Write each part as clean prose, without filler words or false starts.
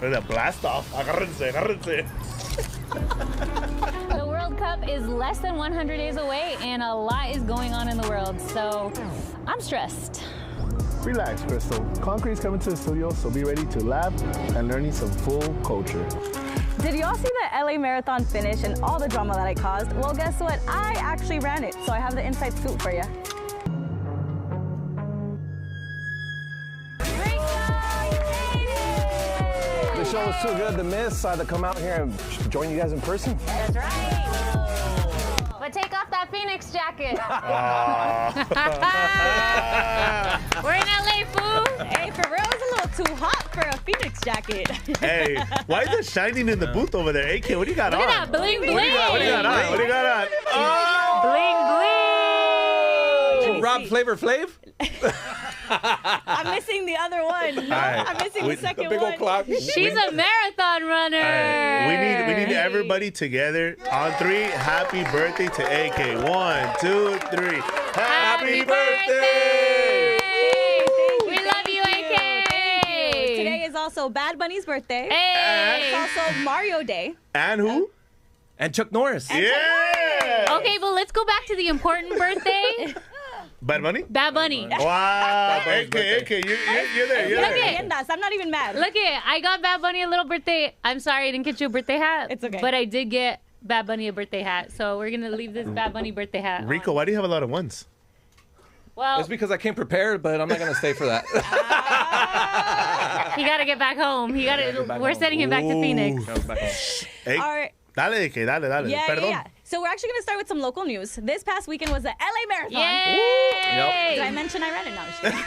The blast off. Agárrense, agárrense. The World Cup is less than 100 days away, and a lot is going on in the world, so I'm stressed. Relax, Crystal. Concrete's coming to the studio, so be ready to laugh and learning some full culture. Did y'all see the LA Marathon finish and all the drama that it caused? Well, guess what? I actually ran it, so I have the inside scoop for you. The show was too good to miss, so I had to come out here and join you guys in person. That's right. But take off that Phoenix jacket. We're in LA, fool. Hey, for real, it's a little too hot for a Phoenix jacket. Hey, why is it shining in the booth over there? AK, what do you got on? Look at that bling bling. What do you got on? What do you got on? Bling bling. Rob Flavor Flav? I'm missing the other one. No, right. I'm missing the second Big old one. clock. She's a marathon runner. We need everybody together on 3. Happy birthday to AK. 1, 2, 3. Happy birthday! We love you, AK. Today is also Bad Bunny's birthday. Hey. It's also Mario Day. And who? And Chuck Norris. Yeah. Okay, but let's go back to the important birthday. Bad Bunny? Bad Bunny. Wow. AK, AK, you're there. You're Look there. at- I'm not even mad. Look it, I got Bad Bunny a little birthday. I'm sorry I didn't get you a birthday hat. It's okay. But I did get Bad Bunny a birthday hat. So we're going to leave this Bad Bunny birthday hat Rico, on. why do you have a lot of ones? Well, It's because I came prepared, but I'm not going to stay for that. he got to get back home. We're sending him back to Phoenix. Hey, All right. dale, AK, dale. Yeah, Perdón. yeah. So we're actually going to start with some local news. This past weekend was the LA Marathon. Yay! Did I mention I ran it? No, I'm just kidding.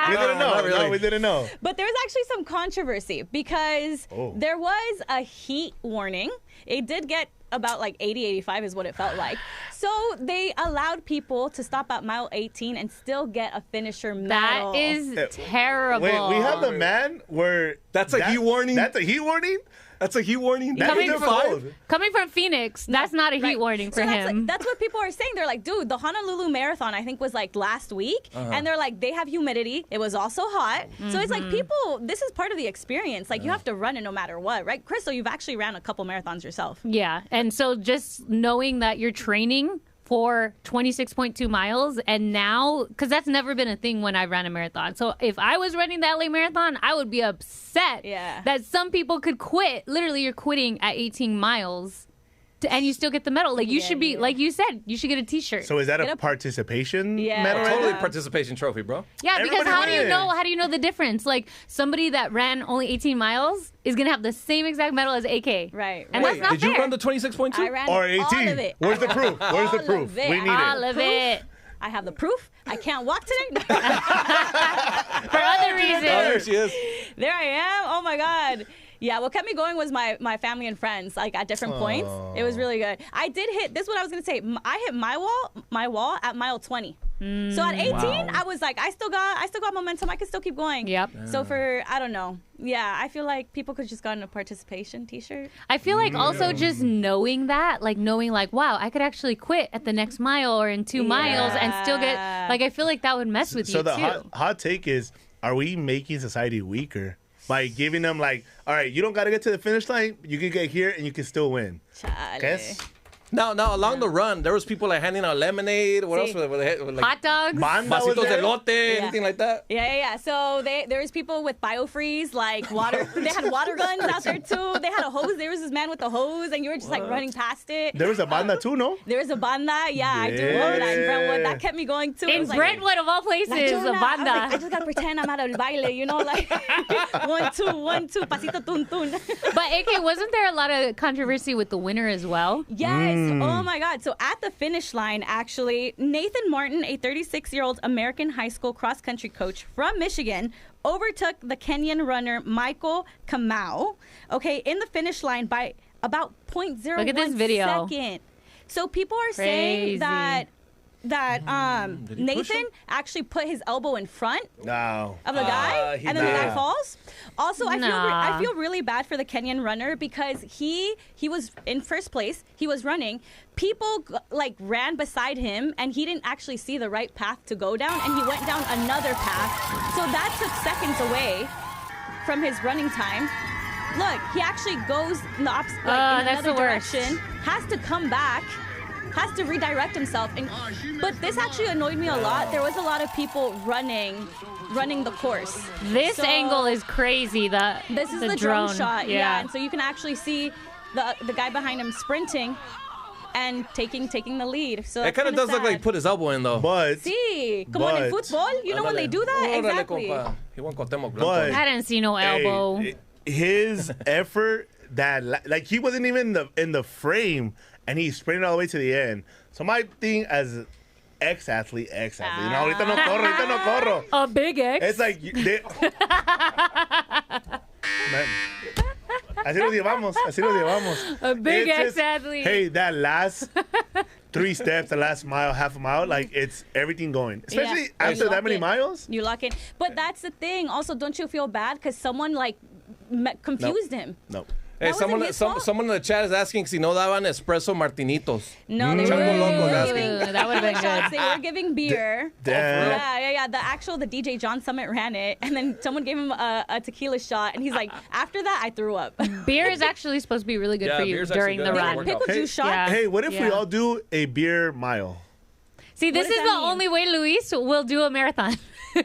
We didn't know. not really. No, we didn't know. But there was actually some controversy because there was a heat warning. It did get about like 80, 85 is what it felt like. So they allowed people to stop at mile 18 and still get a finisher medal. That is terrible. Wait, we have the man where... That's a heat warning? That's a heat warning? That's a heat warning? That's Coming the from- cold. Coming from Phoenix, that's not a heat warning for So him. that's what people are saying. They're like, dude, the Honolulu Marathon, I think, was like last week. And they're like, they have humidity. It was also hot. So it's like people, this is part of the experience. Like, you have to run it no matter what, right? Crystal, you've actually ran a couple marathons yourself. Yeah, and so just knowing that you're training for 26.2 miles, and now, because that's never been a thing when I ran a marathon. So if I was running the LA Marathon, I would be upset that some people could quit. Literally, you're quitting at 18 miles. And you still get the medal. Like, you should be, like you said, you should get a T-shirt. So is that a participation medal? Totally participation trophy, bro. Yeah, because Everybody how do you know the difference? Like, somebody that ran only 18 miles is going to have the same exact medal as AK. Right. And that's not Did fair. you run the 26.2? I ran Or all 18? of it. Where's the proof? Where's the All proof? of it. We need All it. of it. I have the proof. I can't walk today. For other reasons. Oh, there she is. There I am. Oh my God. Yeah, what kept me going was my family and friends, like at different points. It was really good. I did hit, this is what I was going to say. I hit my wall at mile 20. So at 18, I was like, I still got momentum. I can still keep going. Yep. So for, I don't know. Yeah, I feel like people could just gotten a participation T-shirt. I feel like also just knowing that, like knowing like, wow, I could actually quit at the next mile or in 2 miles and still get, like, I feel like that would mess with you So the too. hot take is, are we making society weaker by giving them like, all right, you don't got to get to the finish line. You can get here and you can still win. Chale. Guess? Now, along the run, there was people like handing out lemonade. What else? Were they, like, Hot dogs. Banda was vasitos de there? elote, anything like that? Yeah. So there was people with biofreeze, like water. They had water guns out there too. They had a hose. There was this man with a hose, and you were just like running past it. There was a banda too, no? There was a banda. Yeah, I do remember that in Brentwood. That kept me going too. It In was like, Brentwood, of all places, like, a Jonah, I was banda. like, I just gotta pretend I'm at a baile, you know, like 1, 2, pasito tun tun. But AK, wasn't there a lot of controversy with the winner as well? Yes. Oh my God. So at the finish line, actually, Nathan Martin, a 36-year-old American high school cross-country coach from Michigan, overtook the Kenyan runner Michael Kamau, okay, in the finish line by about 0.01 Look at this video. second. So people are saying that Nathan actually put his elbow in front No. of the guy, he and then the guy did. falls. Also, I Nah. feel really bad for the Kenyan runner because he was in first place. He was running. People like ran beside him, and he didn't actually see the right path to go down, and he went down another path. So that took seconds away from his running time. look, he actually goes in the opposite, in that's another the worst. direction, has to come back, has to redirect himself. But this actually annoyed me a lot. There was a lot of people running the course. This angle is crazy. This is the drone shot, yeah. And so you can actually see the guy behind him sprinting and taking the lead. So it kind of does look like he put his elbow in, though. But sí, como en el fútbol, you know when they do that? Exactly. He won Cuauhtémoc Blanco. But- I didn't see no elbow. his effort, like he wasn't even in the frame, and he sprinted all the way to the end. So my thing as ex-athlete, no, ahorita no corro. A big X. It's like Man, así lo llevamos. A big It's just, ex-athlete. Hey, that last 3 steps, the last mile, half a mile, like it's everything going. Especially after that many miles. You lock in. But that's the thing. Also, don't you feel bad because someone like confused him? No. Hey, That wasn't his fault. someone in the chat is asking si no daban espresso martinitos. No, they Chango Locos were asking. giving That would've been shots. good. They were giving beer. Damn. Yeah. The DJ John Summit ran it, and then someone gave him a tequila shot, and he's like, after that, I threw up. Beer is actually supposed to be really good Yeah, for you beer's actually during good. the They They had run. had pickle juice shots. Yeah. Hey, what if we Yeah. all do a beer mile? See, this What does is that the mean? only way Luis will do a marathon.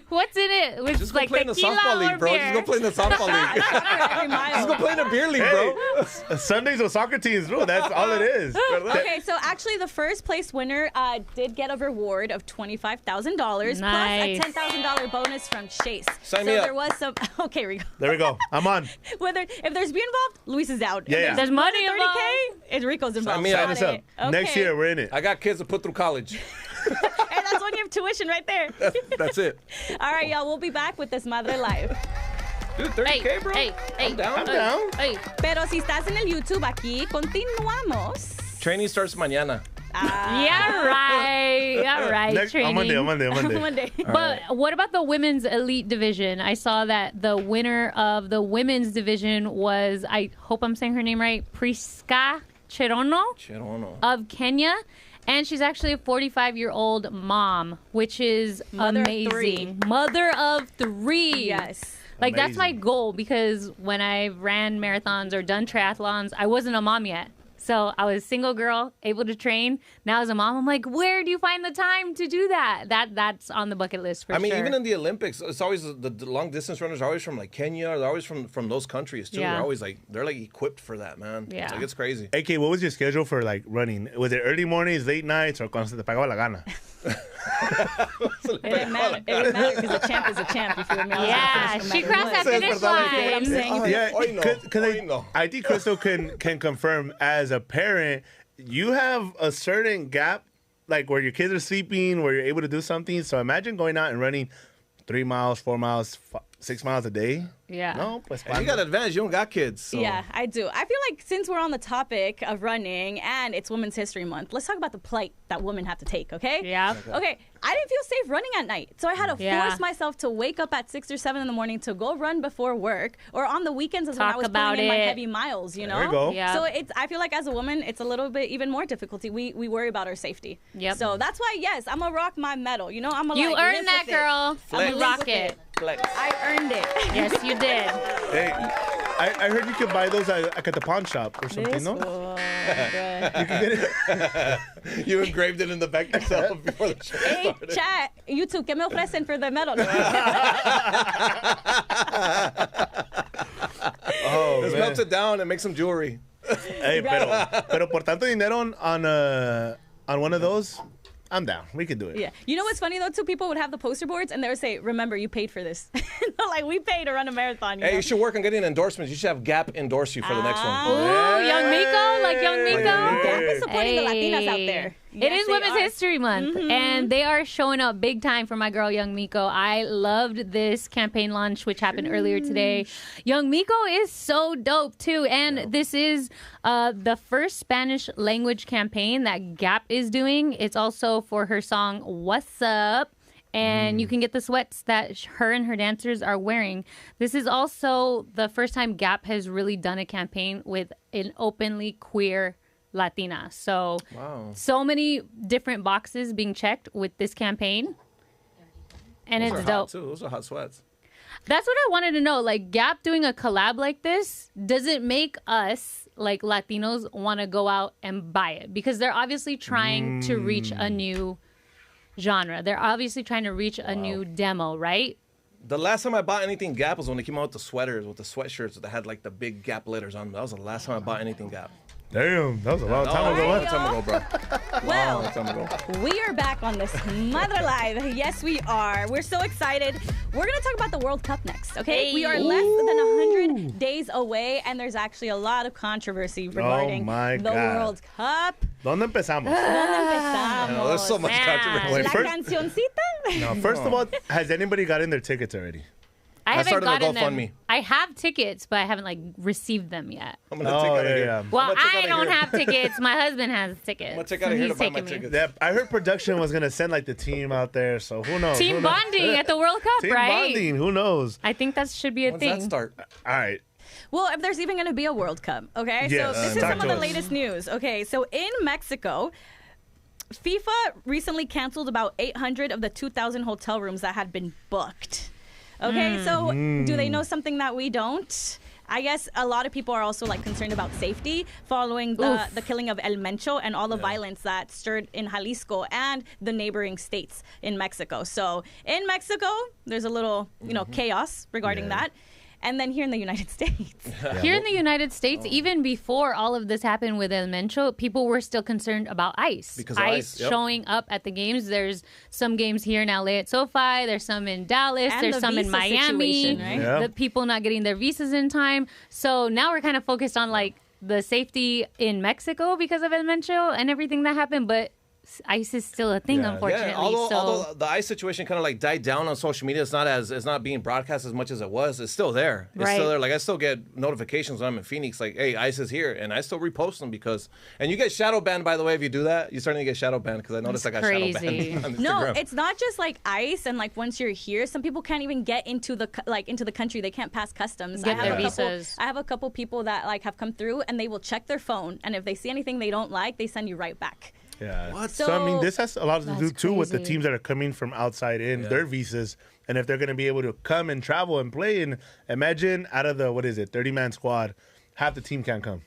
What's in it? With Just go like play in the tequila softball or league, bro. beer? Just go play in the softball league. Every mile. Just go play in a beer league, Hey, bro. Sundays with soccer teams, bro. That's all it is. Okay, so actually the first place winner did get a reward of $25,000 Nice. plus a $10,000 bonus from Chase. Sign so me up. there was some. Okay, Rico. There we go. I'm on. If there's beer involved, Luis is out. Yeah, If yeah. There's money more than 30K, it's Rico's involved. me up. Got Sign us it. up. Next Okay. year, we're in it. I got kids to put through college. Hey, that's when you have tuition right there. That's it. All right, y'all. We'll be back with Desmadre Live. Dude, 30K, bro. I'm down. I'm down. Hey. Pero si estás en el YouTube aquí, continuamos. Training starts mañana. Yeah, right. Next, Training. on Monday. Monday. But what about the women's elite division? I saw that the winner of the women's division was, I hope I'm saying her name right, Priska Cherono of Kenya. And she's actually a 45-year-old mom, which is Mother of amazing. three. Mother of 3. Yes. Like, that's my Amazing. goal, because when I ran marathons or done triathlons, I wasn't a mom yet. So I was a single girl, able to train. Now as a mom, I'm like, where do you find the time to do that? That's on the bucket list for I mean, sure. even in the Olympics, it's always the long distance runners are always from like Kenya. They're always from those countries too. Yeah. They're always they're equipped for that, man. Yeah. Like, it's crazy. AK, what was your schedule for like running? Was it early mornings, late nights, or cuando se te pagaba la gana? It didn't matter because the champ is a champ. You feel me? Yeah, she crossed that finish line. I'm saying. Yeah, Hoy no. Hoy no. I think Crystal can confirm as a parent, you have a certain gap, like where your kids are sleeping, where you're able to do something. So imagine going out and running 3 miles, 4 miles, 6 miles a day. Yeah. No, pues And you got advantage. You don't got kids. So. Yeah, I do. I feel like since we're on the topic of running and it's Women's History Month, let's talk about the plight that women have to take, okay? Yeah. Okay, I didn't feel safe running at night. So I had to Yeah. force myself to wake up at 6 or 7 in the morning to go run before work, or on the weekends is when I Talk was about putting in my it. heavy miles, you know? There you go. Yeah. So I feel like as a woman, it's a little bit even more difficulty. We worry about our safety. Yep. So that's why, yes, I'm going to rock my medal. You know, I'm going to You live earned that, with it. girl. Flex. You rock it. Flex. I earned it. Yes, you did. Hey, I heard you could buy those at the pawn shop or something, no? Oh, You can get it. You engraved it in the back yourself before the show Hey, started. chat, YouTube, ¿qué me ofrecen for the medal? Oh, Just man. melt it down and make some jewelry. Hey, pero por tanto dinero on one of those, I'm down. We can do it. Yeah. You know what's funny, though, too? People would have the poster boards, and they would say, remember, you paid for this. Like, we paid to run a marathon. Hey, know? you should work on getting endorsements. You should have Gap endorse you for the next one. Ooh, Young Miko, like Young Miko. Gap is supporting the Latinas out there. It Yes, is they Women's are. History Month, and they are showing up big time for my girl, Young Miko. I loved this campaign launch, which happened earlier today. Young Miko is so dope, too, and this is the first Spanish language campaign that Gap is doing. It's also for her song, What's Up? And you can get the sweats that her and her dancers are wearing. This is also the first time Gap has really done a campaign with an openly queer Latina. So, so many different boxes being checked with this campaign. And Those it's are dope. hot, too. Those are hot sweats. That's what I wanted to know. Like, Gap doing a collab like this, does it make us, like Latinos, want to go out and buy it? Because they're obviously trying to reach a new genre. They're obviously trying to reach a new demo, right? The last time I bought anything Gap was when they came out with the sweaters, with the sweatshirts that had like the big Gap letters on them. That was the last time I bought anything Gap. Damn, that was a long time ago. Long time ago, bro. Well, Long time ago. we are back on this Mother Live. Yes, we are. We're so excited. We're going to talk about the World Cup next, okay? We are less than 100 days away, and there's actually a lot of controversy regarding the World Cup. ¿Dónde empezamos? ¿Dónde empezamos? No, there's so much controversy. Wait, La first- cancioncita? No, first of all, has anybody gotten their tickets already? I haven't started a gotten them. GoFundMe. I have tickets, but I haven't like received them yet. I'm going to take out of here. yeah. Well, I'm gonna take I outta don't here. have tickets. My husband has tickets. I'm going to take out of here to He's buy my taking me. tickets. Yeah, I heard production was gonna send like the team out there, so who knows? Team Who knows? bonding at the World Cup, Team right? bonding. Who knows? I think that should be a When's thing. that start? All right. Well, if there's even going to be a World Cup, okay? Yes. So this is Talk some of to the us. latest news. Okay, so in Mexico, FIFA recently canceled about 800 of the 2,000 hotel rooms that had been booked. Okay, so do they know something that we don't? I guess a lot of people are also like concerned about safety following the killing of El Mencho and all the violence that stirred in Jalisco and the neighboring states in Mexico. So in Mexico, there's a little, chaos regarding that. And then here in the United States. Here in the United States, even before all of this happened with El Mencho, people were still concerned about ICE. Because of ICE, yep. showing up at the games. There's some games here in LA at SoFi. There's some in Dallas. And there's the some in visa Miami. situation, right? Yeah. The people not getting their visas in time. So now we're kind of focused on like the safety in Mexico because of El Mencho and everything that happened. But ICE is still a thing, unfortunately. Yeah, although the ICE situation kind of like died down on social media, it's not being broadcast as much as it was. It's still there. It's still there. Like I still get notifications when I'm in Phoenix, like, "Hey, ICE is here," and I still repost them and you get shadow banned, by the way, if you do that. You're starting to get shadow banned because I noticed I got shadow banned on Instagram. No, it's not just like ICE and like once you're here, some people can't even get into the country. They can't pass customs. Get their visas. I have a couple people that like have come through and they will check their phone, and if they see anything they don't like, they send you right back. Yeah. What? So, I mean, this has a lot to do, too, with the crazy. teams that are coming from outside in, their visas, and if they're going to be able to come and travel and play. And imagine out of the, 30-man squad, half the team can't come.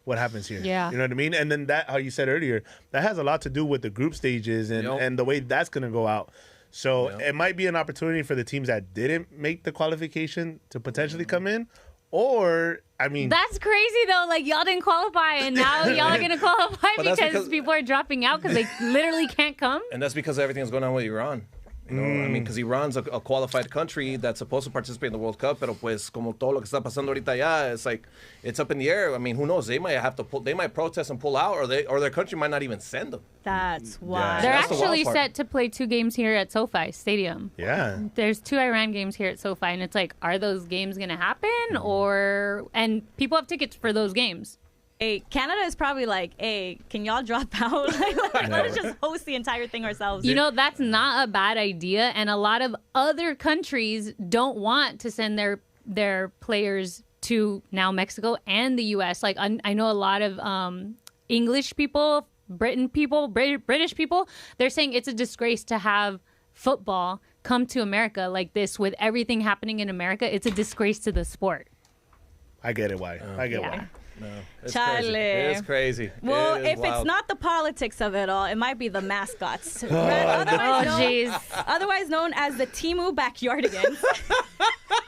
What happens here? Yeah. You know what I mean? And then that, how you said earlier, that has a lot to do with the group stages and the way that's going to go out. So it might be an opportunity for the teams that didn't make the qualification to potentially come in. Or, I mean... That's crazy, though. Like, y'all didn't qualify, and now y'all are going to qualify because people are dropping out because they literally can't come? And that's because everything's going on with Iran. You know, I mean, because Iran's a qualified country that's supposed to participate in the World Cup, pero pues como todo lo que está pasando ahorita ya, it's like it's up in the air. I mean, who knows? They might protest and pull out, or their country might not even send them. That's why. They're That's the wild actually part. set to play 2 games here at SoFi Stadium. Yeah. There's 2 Iran games here at SoFi, and it's like, are those games going to happen? And people have tickets for those games. Hey, Canada is probably like, hey, can y'all drop out? Let's just host the entire thing ourselves. You know, that's not a bad idea, and a lot of other countries don't want to send their players to now Mexico and the U.S. Like, I know a lot of English people, British people, they're saying it's a disgrace to have football come to America like this with everything happening in America. It's a disgrace to the sport. I get it why. I get why. No, it's Charlie. crazy. It is crazy. Well, It is if wild. it's not the politics of it all, it might be the mascots. Oh, jeez. Otherwise known as the Timu Backyardigans.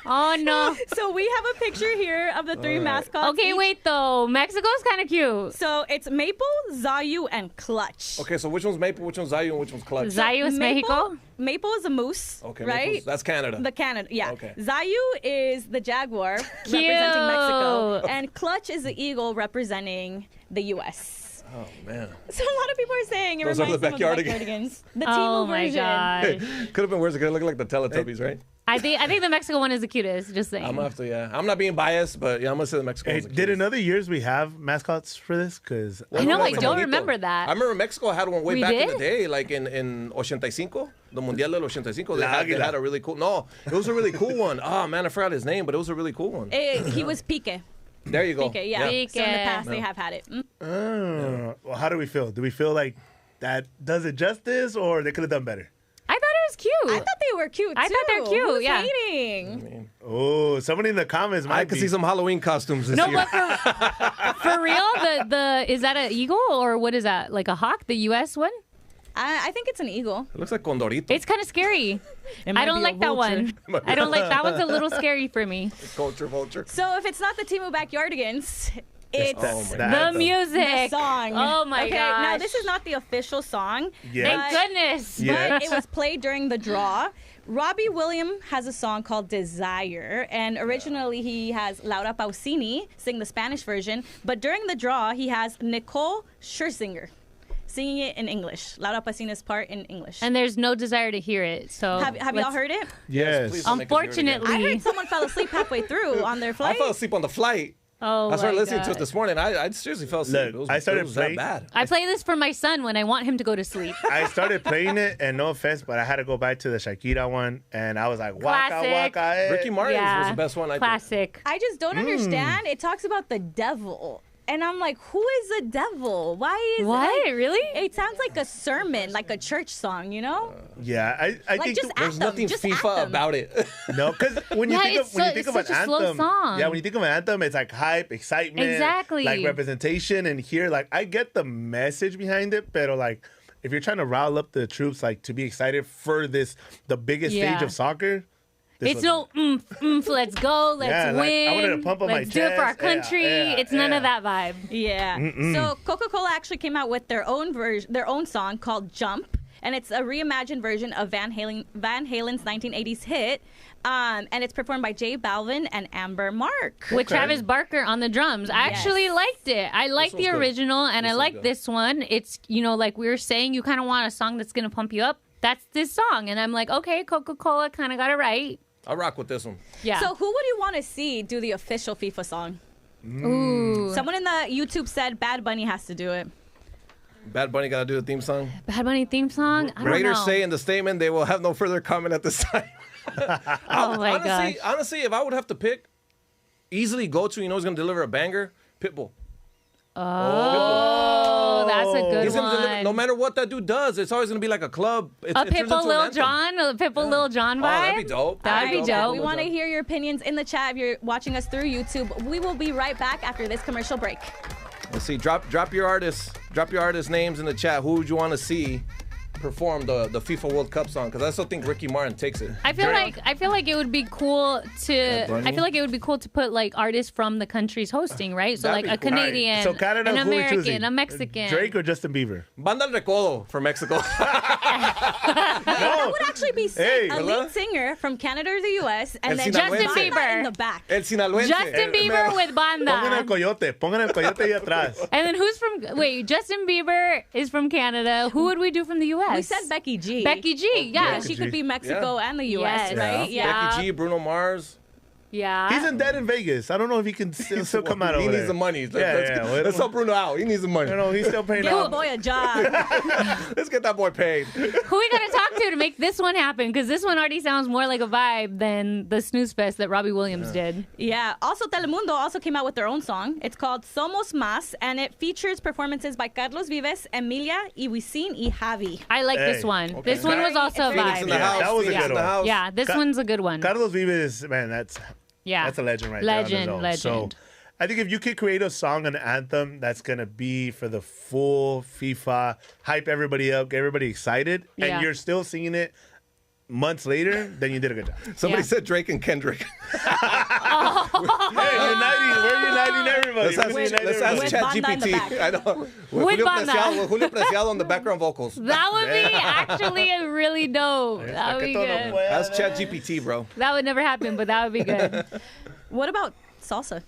Oh, no. So we have a picture here of the 3 mascots. Okay, each. wait, though. Mexico's kind of cute. So it's Maple, Zayu, and Clutch. Okay, so which one's Maple, which one's Zayu, and which one's Clutch? Zayu is Mexico? Maple is a moose, Okay, right? Maple's- that's Canada. The Canada, yeah. Okay. Zayu is the jaguar representing Mexico, and Clutch is the eagle representing the U.S. Oh man, So a lot of people are saying it Those are reminds the them of the Backyardigans. The Oh, Timu my version. God. could have been worse. It could have looked like the Teletubbies, right? I think the Mexico one is the cutest, just saying. I'm gonna have to. Yeah, I'm not being biased, but yeah, I'm gonna say the Mexico. Hey, one's the did cutest. in other years we have mascots for this? Because I know, I Bonito. don't remember that. I remember Mexico had one way We back in the did? day, like in 85, the Mundial del 85. They La had Águila. a really cool. No, it was a really cool one. Oh man, I forgot his name, but it was a really cool one. He was Pique. There you go. Pique, yeah. Pique. So in the past, they have had it. well, how do we feel? Do we feel like that does it justice, or they could have done better? I thought it was cute. I thought they were cute too. I thought they were cute, Who's yeah. hating? Oh, somebody in the comments might I could see some Halloween costumes this No, year. but for real, the is that an eagle or what is that? Like a hawk? The U.S. one? I think it's an eagle. It looks like Condorito. It's kind of scary. I don't like that one. I don't like that one's a little scary for me. Vulture. So if it's not the Timu Backyardigans, it's The music. the song. Oh my okay, gosh. now this is not the official song. Yeah. Thank goodness. Yeah. But it was played during the draw. Robbie Williams has a song called Desire, and originally he has Laura Pausini sing the Spanish version, but during the draw he has Nicole Scherzinger singing it in English. Laura Pausini's part in English. And there's no desire to hear it. So have y'all heard it? Yes. please don't make us hear it again. I Unfortunately. heard someone fell asleep halfway through on their I flight. fell asleep on the flight. Oh, I started my listening to it God. this morning. I seriously fell asleep. Look, I started it was that playing- bad. I play this for my son when I want him to go to sleep. I started playing it, and no offense, but I had to go back to the Shakira one, and I was like, waka Classic. waka. Eh. Ricky Martin was the best one. I think. Classic. I just don't understand. It talks about the devil. And I'm like, who is the devil? Why is What? Like, Really? it sounds like a sermon, like a church song, you know? Yeah, I Like, think just There's anthem, nothing just FIFA anthem. about it. no, because when you Yeah, think it's of when you so- think it's of such an a slow anthem, song. yeah, when you think of an anthem, it's like hype, excitement, Exactly. like representation. And here, like, I get the message behind it, but like, if you're trying to rile up the troops, like to be excited for the biggest Yeah. stage of soccer. this It's wasn't- no let's go, let's Yeah, like, win. I wanted to pump up my let's do it for our chest. Yeah, country. yeah, It's none yeah. of that vibe. Yeah. So Coca-Cola actually came out with their own version, their own song called Jump. And it's a reimagined version of Van Halen's 1980s hit. And it's performed by J Balvin and Amber Mark. With Travis Barker on the drums. I Yes. actually liked it. I like one's the good. original and I one's like good. this one. It's, like we were saying, you kind of want a song that's going to pump you up. That's this song. And I'm like, okay, Coca-Cola kind of got it right. I rock with this one. Yeah. So who would you want to see do the official FIFA song? Ooh. Someone in the YouTube said Bad Bunny has to do it. Bad Bunny got to do the theme song. Bad Bunny theme song? I don't Raiders know. say in the statement they will have no further comment at this time. Oh my gosh. Honestly, if I would have to pick, easily go to, who's going to deliver a banger? Pitbull. Oh, that's a good He's one. gonna deliver, no matter what that dude does, it's always going to be like a club. A It turns into Pitbull an Lil anthem. John? A Pitbull Lil John vibe? Oh, that'd be dope. That'd be dope. We want to hear your opinions in the chat if you're watching us through YouTube. We will be right back after this commercial break. Let's see. Drop your artists names in the chat. Who would you want to see perform the FIFA World Cup song? Because I still think Ricky Martin takes it. I feel like it would be cool to. Bunny? I feel like it would be cool to put like artists from the countries hosting, right? So That'd like be a cool. Canadian, All right, so Canada, an who are we choosing? American, a Mexican. Drake or Justin Bieber? Banda El Recodo for Mexico. That would actually be sick. Hey, a hello? lead singer from Canada or the U.S. and El then Sinaloense. Justin Bieber. in the back. El Sinaloense. Justin Bieber with Pongan el banda. coyote. Pongan el coyote ahí atrás. And then who's from? Wait, Justin Bieber is from Canada. Who would we do from the U.S.? We said Becky G. Becky G. Yeah, Yeah, she could be Mexico and the U.S., Yes. right? Yeah. Becky G, Bruno Mars. yeah. He's in debt in Vegas. I don't know if he can still come out He over needs there. the money. Yeah. Let's help Bruno out. He needs the money. He's still paying Give a out. boy a job. Let's get that boy paid. Who we gotta talk to make this one happen? Because this one already sounds more like a vibe than the snooze fest that Robbie Williams did. Yeah. Also, Telemundo also came out with their own song. It's called Somos Más, and it features performances by Carlos Vives, Emilia, y Wisin, y Javi. I like Hey, this one. okay. This one was also a Phoenix in the vibe. Yeah, house. that was a Phoenix good in the one. house. Yeah, this one's a good one. Carlos Vives, man, that's Yeah, a legend right there. Legend, on his own. legend. So I think if you could create a song, an anthem that's gonna be for the full FIFA, hype everybody up, get everybody excited, Yeah. and you're still singing it months later, then you did a good job. Somebody Yeah. said Drake and Kendrick. Hey, we're uniting everybody. Let's ask With Chat Banda in the GPT. back. I know. With Banda. Julio Preciado on the background vocals. That would be actually a really dope. That would be good. That's Chat GPT, bro. That would never happen, but that would be good. What about salsa?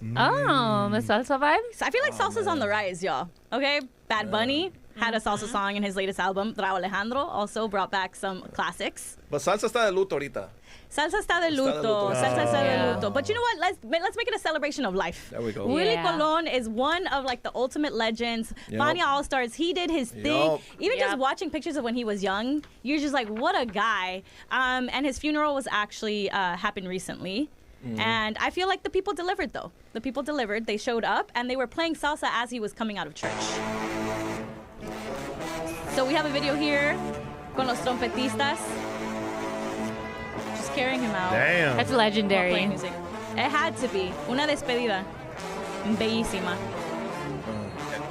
Oh, the salsa vibe? So I feel like salsa's on the rise, y'all. Okay? Bad Bunny had a salsa song in his latest album. Raúl Alejandro also brought back some classics. But salsa está de luto ahorita. Salsa está de luto. luto. Salsa está de Yeah. luto. But you know what? Let's make it a celebration of life. There we go. Willie Yeah. Colon is one of like the ultimate legends. Yup. Fania All Stars. He did his thing. Yup. Even just Yep. watching pictures of when he was young, you're just like, what a guy. And his funeral was actually happened recently. And I feel like the people delivered, though. The people delivered. They showed up, and they were playing salsa as he was coming out of church. So we have a video here con los trompetistas. Just carrying him out. Damn. That's while legendary. playing music. It had to be. Una despedida. Bellísima.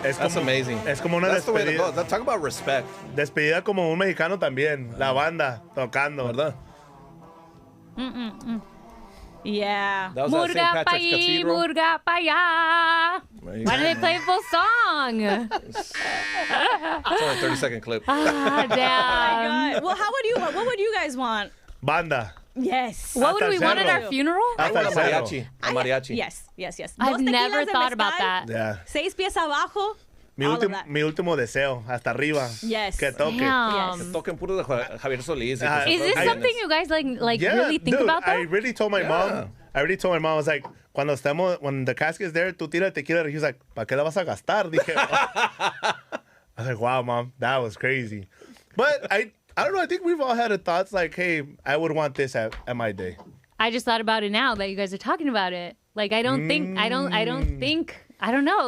That's amazing. Es como una That's the way to despedida. go. Talk about respect. Despedida como un mexicano también. La banda tocando. ¿Verdad? Yeah. That was at St. Murga pa' Patrick's allí, Cathedral. murga pa' allá. Why did they play a full song? It's only a 30-second clip. Ah, damn. God. Well, what would you guys want? Banda. Yes. What would we want at Hasta our funeral? Hasta el A cerro. mariachi. A mariachi. Yes. I've Dos tequilas never de thought about mezcal, that. Yeah. 6 pies abajo. Mi, all of último, that. mi último deseo. Hasta arriba. Yes. Que toque. Damn. Yes. Toquen puro de Javier Solís. y cosas Is this así. something you guys like Yeah, really think dude, about I though? really told my mom. I was like, when the casket is there, tú tira tequila. He was like, ¿para qué la vas a gastar? Dije, I was like, wow, mom, that was crazy. But I don't know. I think we've all had a thoughts like, hey, I would want this at my day. I just thought about it now that you guys are talking about it. Like I don't know.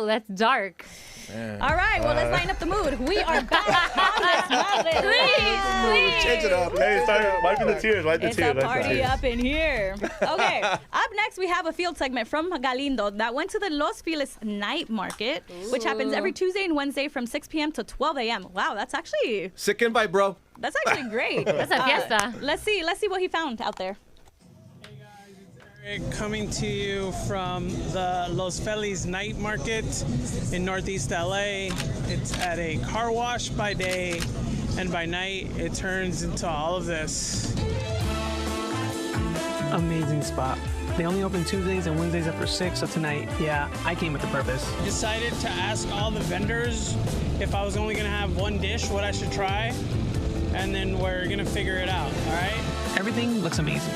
That's dark. All right, well, let's lighten up the mood. We are back on Desmadre. Please. Change it up. Hey, start wiping the tears. Wipe the It's tears. a wipe the party tears. up in here. Okay, up next we have a field segment from Galindo that went to the Los Feliz night market, which happens every Tuesday and Wednesday from 6 p.m. to 12 a.m. Wow, that's actually Sick invite, bro. great. That's a fiesta. Let's see what he found out there. Coming to you from the Los Feliz night market in Northeast LA. It's at a car wash by day, and by night it turns into all of this. Amazing spot. They only open Tuesdays and Wednesdays after 6, so tonight, yeah, I came with a purpose. Decided to ask all the vendors if I was only gonna have one dish, what I should try, and then we're gonna figure it out, all right? Everything looks amazing.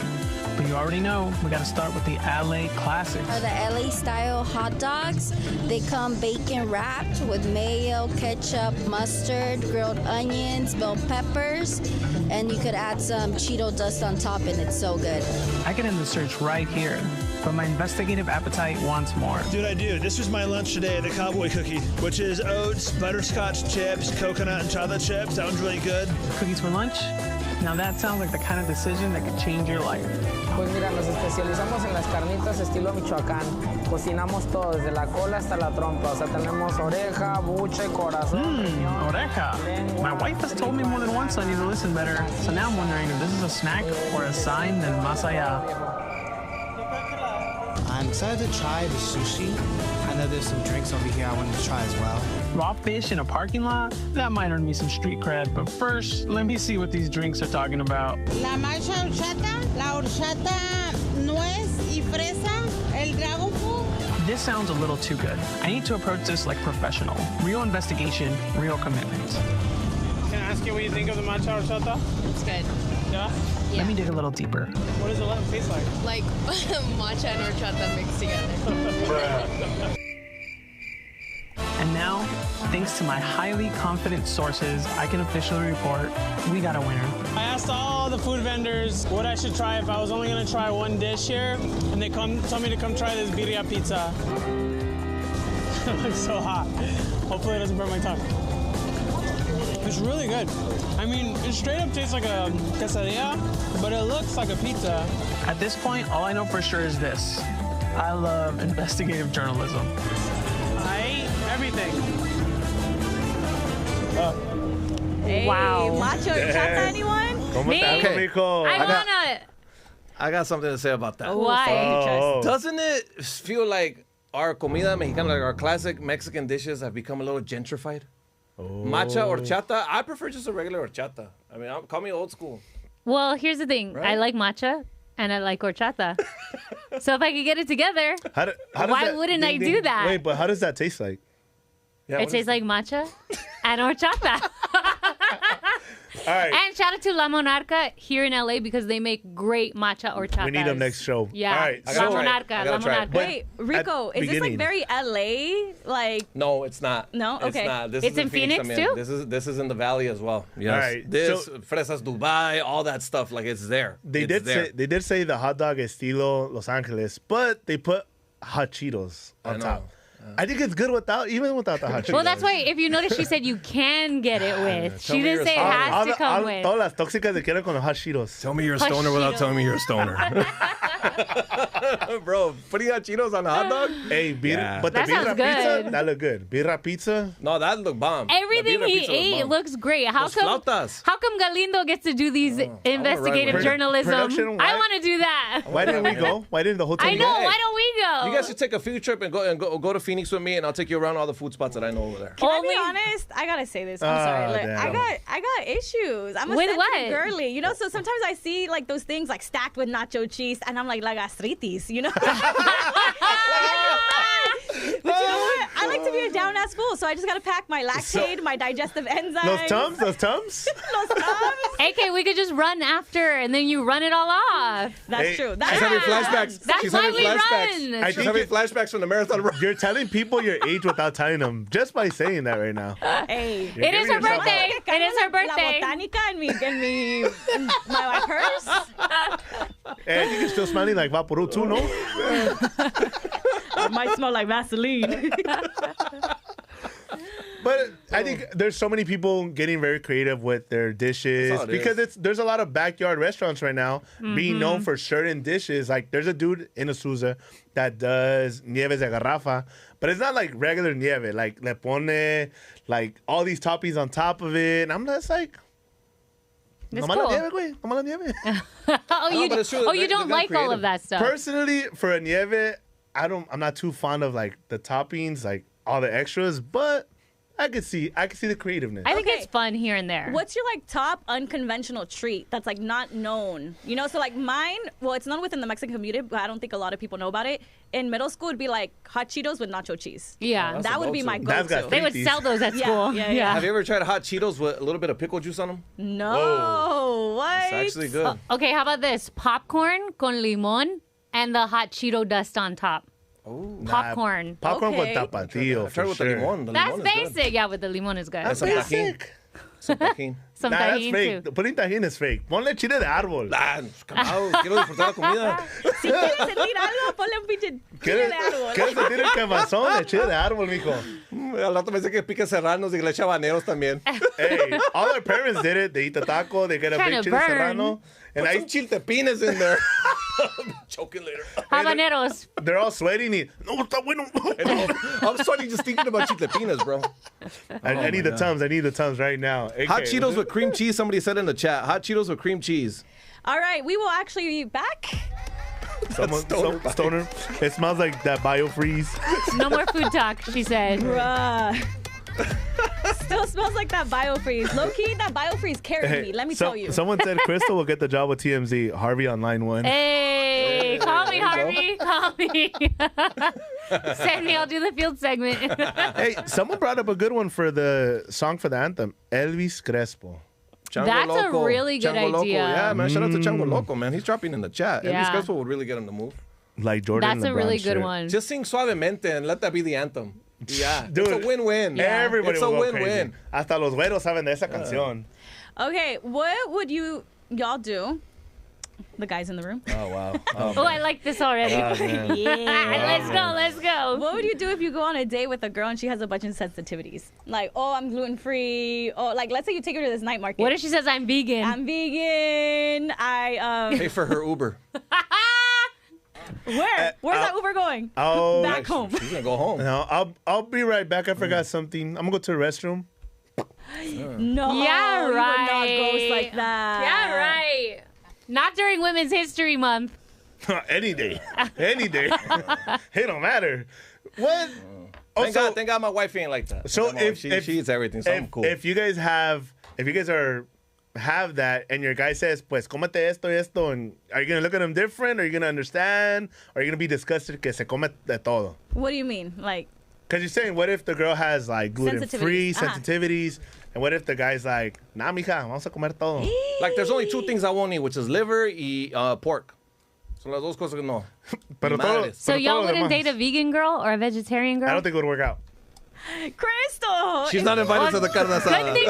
But you already know, we gotta start with the LA classics. Are the LA style hot dogs. They come bacon wrapped with mayo, ketchup, mustard, grilled onions, bell peppers, and you could add some Cheeto dust on top, and it's so good. I can end the search right here, but my investigative appetite wants more. Dude, I do. This was my lunch today, the cowboy cookie, which is oats, butterscotch chips, coconut and chocolate chips. That one's really good. Cookies for lunch? Now that sounds like the kind of decision that could change your life. Pues mira, nos especializamos en las carnitas estilo Michoacán. Cocinamos todo, desde la cola hasta la trompa. O sea, tenemos oreja, buche, corazón, riñón, Oreja. lengua. My wife has told me more than once I need to listen better, so now I'm wondering if this is a snack or a sign del más allá. I'm excited to try the sushi. I know there's some drinks over here I wanted to try as well. Raw fish in a parking lot? That might earn me some street cred, but first, let me see what these drinks are talking about. La macha horchata, la horchata nuez y fresa, el dragon fruit. This sounds a little too good. I need to approach this like professional. Real investigation, real commitment. Can I ask you what you think of the matcha horchata? It's good. Yeah? Let me dig a little deeper. What does it taste like? Like matcha and horchata mixed together. And now, thanks to my highly confident sources, I can officially report we got a winner. I asked all the food vendors what I should try if I was only gonna try one dish here, and they told me to come try this birria pizza. It looks so hot. Hopefully it doesn't burn my tongue. It's really good. I mean, it straight up tastes like a quesadilla, but it looks like a pizza. At this point, all I know for sure is this. I love investigative journalism. I ate everything. Hey, Wow. Macho horchata, anyone? ¿Cómo Me? estás, Okay. mijo? I wanna. I got something to say about that. Why? Oh. Doesn't it feel like our comida mexicana, like our classic Mexican dishes, have become a little gentrified? Matcha horchata. I prefer just a regular horchata. I mean, call me old school. Well, here's the thing. I Right? like matcha and I like horchata. So if I could get it together, How does Why that- wouldn't I do that? Wait, but how does that taste like? Yeah, it what tastes is- like matcha and horchata. All right. And shout out to La Monarca here in LA because they make great matcha horchata. We need them next show. Yeah. All right. I La gotta try it. Monarca. I La gotta try it. Monarca. But- Wait, Rico, At is this like beginning. very LA? Like, No, it's not. No? Okay. It's not. This It's is in Phoenix, también. too? This is in the valley as well. Yes. right, This so- fresas Dubai, all that stuff. Like it's there. They It's there. did say the hot dog estilo Los Angeles, but they put hot Cheetos I on know. top. I think it's good even without the hot Cheetos. Well, that's why if you notice, she said you can get it with. She didn't say it has to come with. Todas las tóxicas se quieren con los hot Cheetos. Tell me you're a stoner without telling me you're a stoner. Bro, putting hot Cheetos on a hot dog? Hey, but the That birra sounds pizza, good. that look good. Birra pizza? No, that look bomb. Everything he ate looks great. How come Galindo gets to do these investigative journalism? I want to do that. Why didn't we go? Why didn't the whole team I know. go? Why don't we go? You guys should take a field trip and go to Phoenix with me, and I'll take you around all the food spots that I know over there. Can I be honest? I gotta say this. I'm sorry. Look, I got issues. I'm a With sensitive what? girly. You know, so sometimes I see like those things like stacked with nacho cheese, and I'm like, la gastritis, you know? But you know what? I like to be a down-ass fool, so I just gotta pack my lactate, my digestive enzymes. Those Tums? Those Tums. AK, we could just run after, and then you run it all off. That's true. She's having flashbacks. That's She's why having we flashbacks. run. She's having flashbacks from the marathon run. You're telling people your age without telling them just by saying that right now. Hey, it is her birthday. It is her birthday. La botánica en my purse. Hey, I think you're still smelling like Vaporub too, no? It might smell like Vaseline. But I think there's so many people getting very creative with their dishes because there's a lot of backyard restaurants right now being known for certain dishes. Like there's a dude in Azusa that does nieves de garrafa, but it's not like regular nieve. Like le pone like all these toppings on top of it, and I'm just like, It's "Nomás cool. la nieve, güey. Nomás la nieve." You don't like all of that stuff. Personally, for a nieve, I'm not too fond of like the toppings, like all the extras, but I could see the creativeness. I think it's fun here and there. What's your like top unconventional treat that's like not known? You know, so like mine, well, it's known within the Mexican community, but I don't think a lot of people know about it. In middle school, it'd be like hot Cheetos with nacho cheese. Yeah. That would be my go-to. They would sell those at school. Yeah. Have you ever tried hot Cheetos with a little bit of pickle juice on them? No. What? It's actually good. Okay, how about this? Popcorn con limon and the hot Cheeto dust on top. Popcorn. Popcorn with tapatio. I've tried with the limon. The That's limon is good. basic. Yeah, with the limon is good. And some tajin. Some tajin. Some Nah, that's tajin fake. too. Putting tajin is fake. Ponle chile de árbol. Quiero disfrutar la comida. Si quieres sentir algo, ponle un pinche chile de árbol. ¿Quieres sentir el quemazón de chile de árbol, mijo? Al rato pensé que pica serranos y que le echa habaneros también. Hey, all our parents did it. They eat the taco. They get a Trying big to chile burn. serrano. And Put some chiltepines in there. Choking later. Habaneros. They're all sweating. No, está bueno. I'm sweating just thinking about chiltepines, bro. I need the Tums. I need the Tums right now. Hot AK. Cheetos with cream cheese. Somebody said in the chat. Hot Cheetos with cream cheese. All right, we will actually be back. Stoner. It smells like that biofreeze. No more food talk, she said. Bruh. Still smells like that biofreeze. Low key, that biofreeze carried me. Let me tell you. Someone said Crystal will get the job with TMZ. Harvey on line 1. Hey, call me, Harvey. Call me. Send me. I'll do the field segment. Hey, someone brought up a good one for the song for the anthem. Elvis Crespo. Chango That's Loco. a really good Chango Loco. idea. Yeah, man. Shout out to Chango Loco, man. He's dropping in the chat. Yeah. Elvis Crespo would really get him to move. Like Jordan That's a LeBron really good shit. one. Just sing Suavemente and let that be the anthem. Yeah. Dude, it's a win-win. Everybody It's a will go win-win. crazy. Hasta los güeros saben de esa canción. Okay, what would y'all do? The guys in the room. Oh, wow. Oh, I like this already. man. Yeah. Let's go. What would you do if you go on a date with a girl and she has a bunch of sensitivities? Like, oh, I'm gluten free. Oh, like, let's say you take her to this night market. What if she says I'm vegan? I'm vegan. Pay for her Uber. Where? Where's that Uber going? Oh, Back home. She's gonna go home. No, I'll be right back. I forgot something. I'm gonna go to the restroom. No. Yeah, you right. would not ghost like that. Yeah, right. Not during Women's History Month. Any day. Any day. It don't matter. What? Thank God my wife ain't like that. So if she eats everything, so I'm cool. If you guys have that and your guy says, pues, cómete esto y esto, and are you going to look at him different? Are you going to understand? Or are you going to be disgusted que se come de todo? What do you mean? Like, because you're saying, what if the girl has like gluten-free Sensitivities. sensitivities? And what if the guy's like, nah, mija, vamos a comer todo? Like, there's only two things I won't eat, which is liver y pork. Son las dos cosas que no. Pero Ni todo, madres. So pero y'all todo lo wouldn't demás. date a vegan girl or a vegetarian girl? I don't think it would work out. Crystal! She's not invited to the carne Good asada. thing,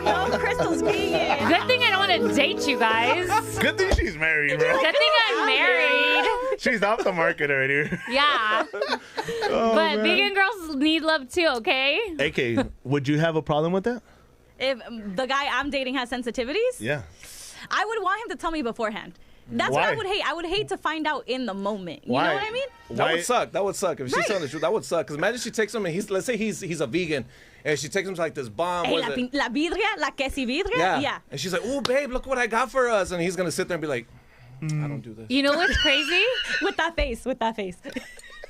No, Crystal's vegan. good thing I don't want to date you guys. Good thing she's married, bro. Good thing I'm married. She's off the market already. Yeah. But vegan girls need love too, okay? AK, would you have a problem with that? If the guy I'm dating has sensitivities, Yeah. I would want him to tell me beforehand. That's Why? what I would hate. I would hate to find out in the moment. You Why? know what I mean? That would suck. That would suck. If she's telling the truth, that would suck. Because imagine she takes him and let's say he's a vegan, and she takes him to like this bomb. Hey, what is it? la vidria, la quesidvidria. Yeah. And she's like, "Oh, babe, look what I got for us." And he's gonna sit there and be like, "I don't do this." You know what's crazy? With that face.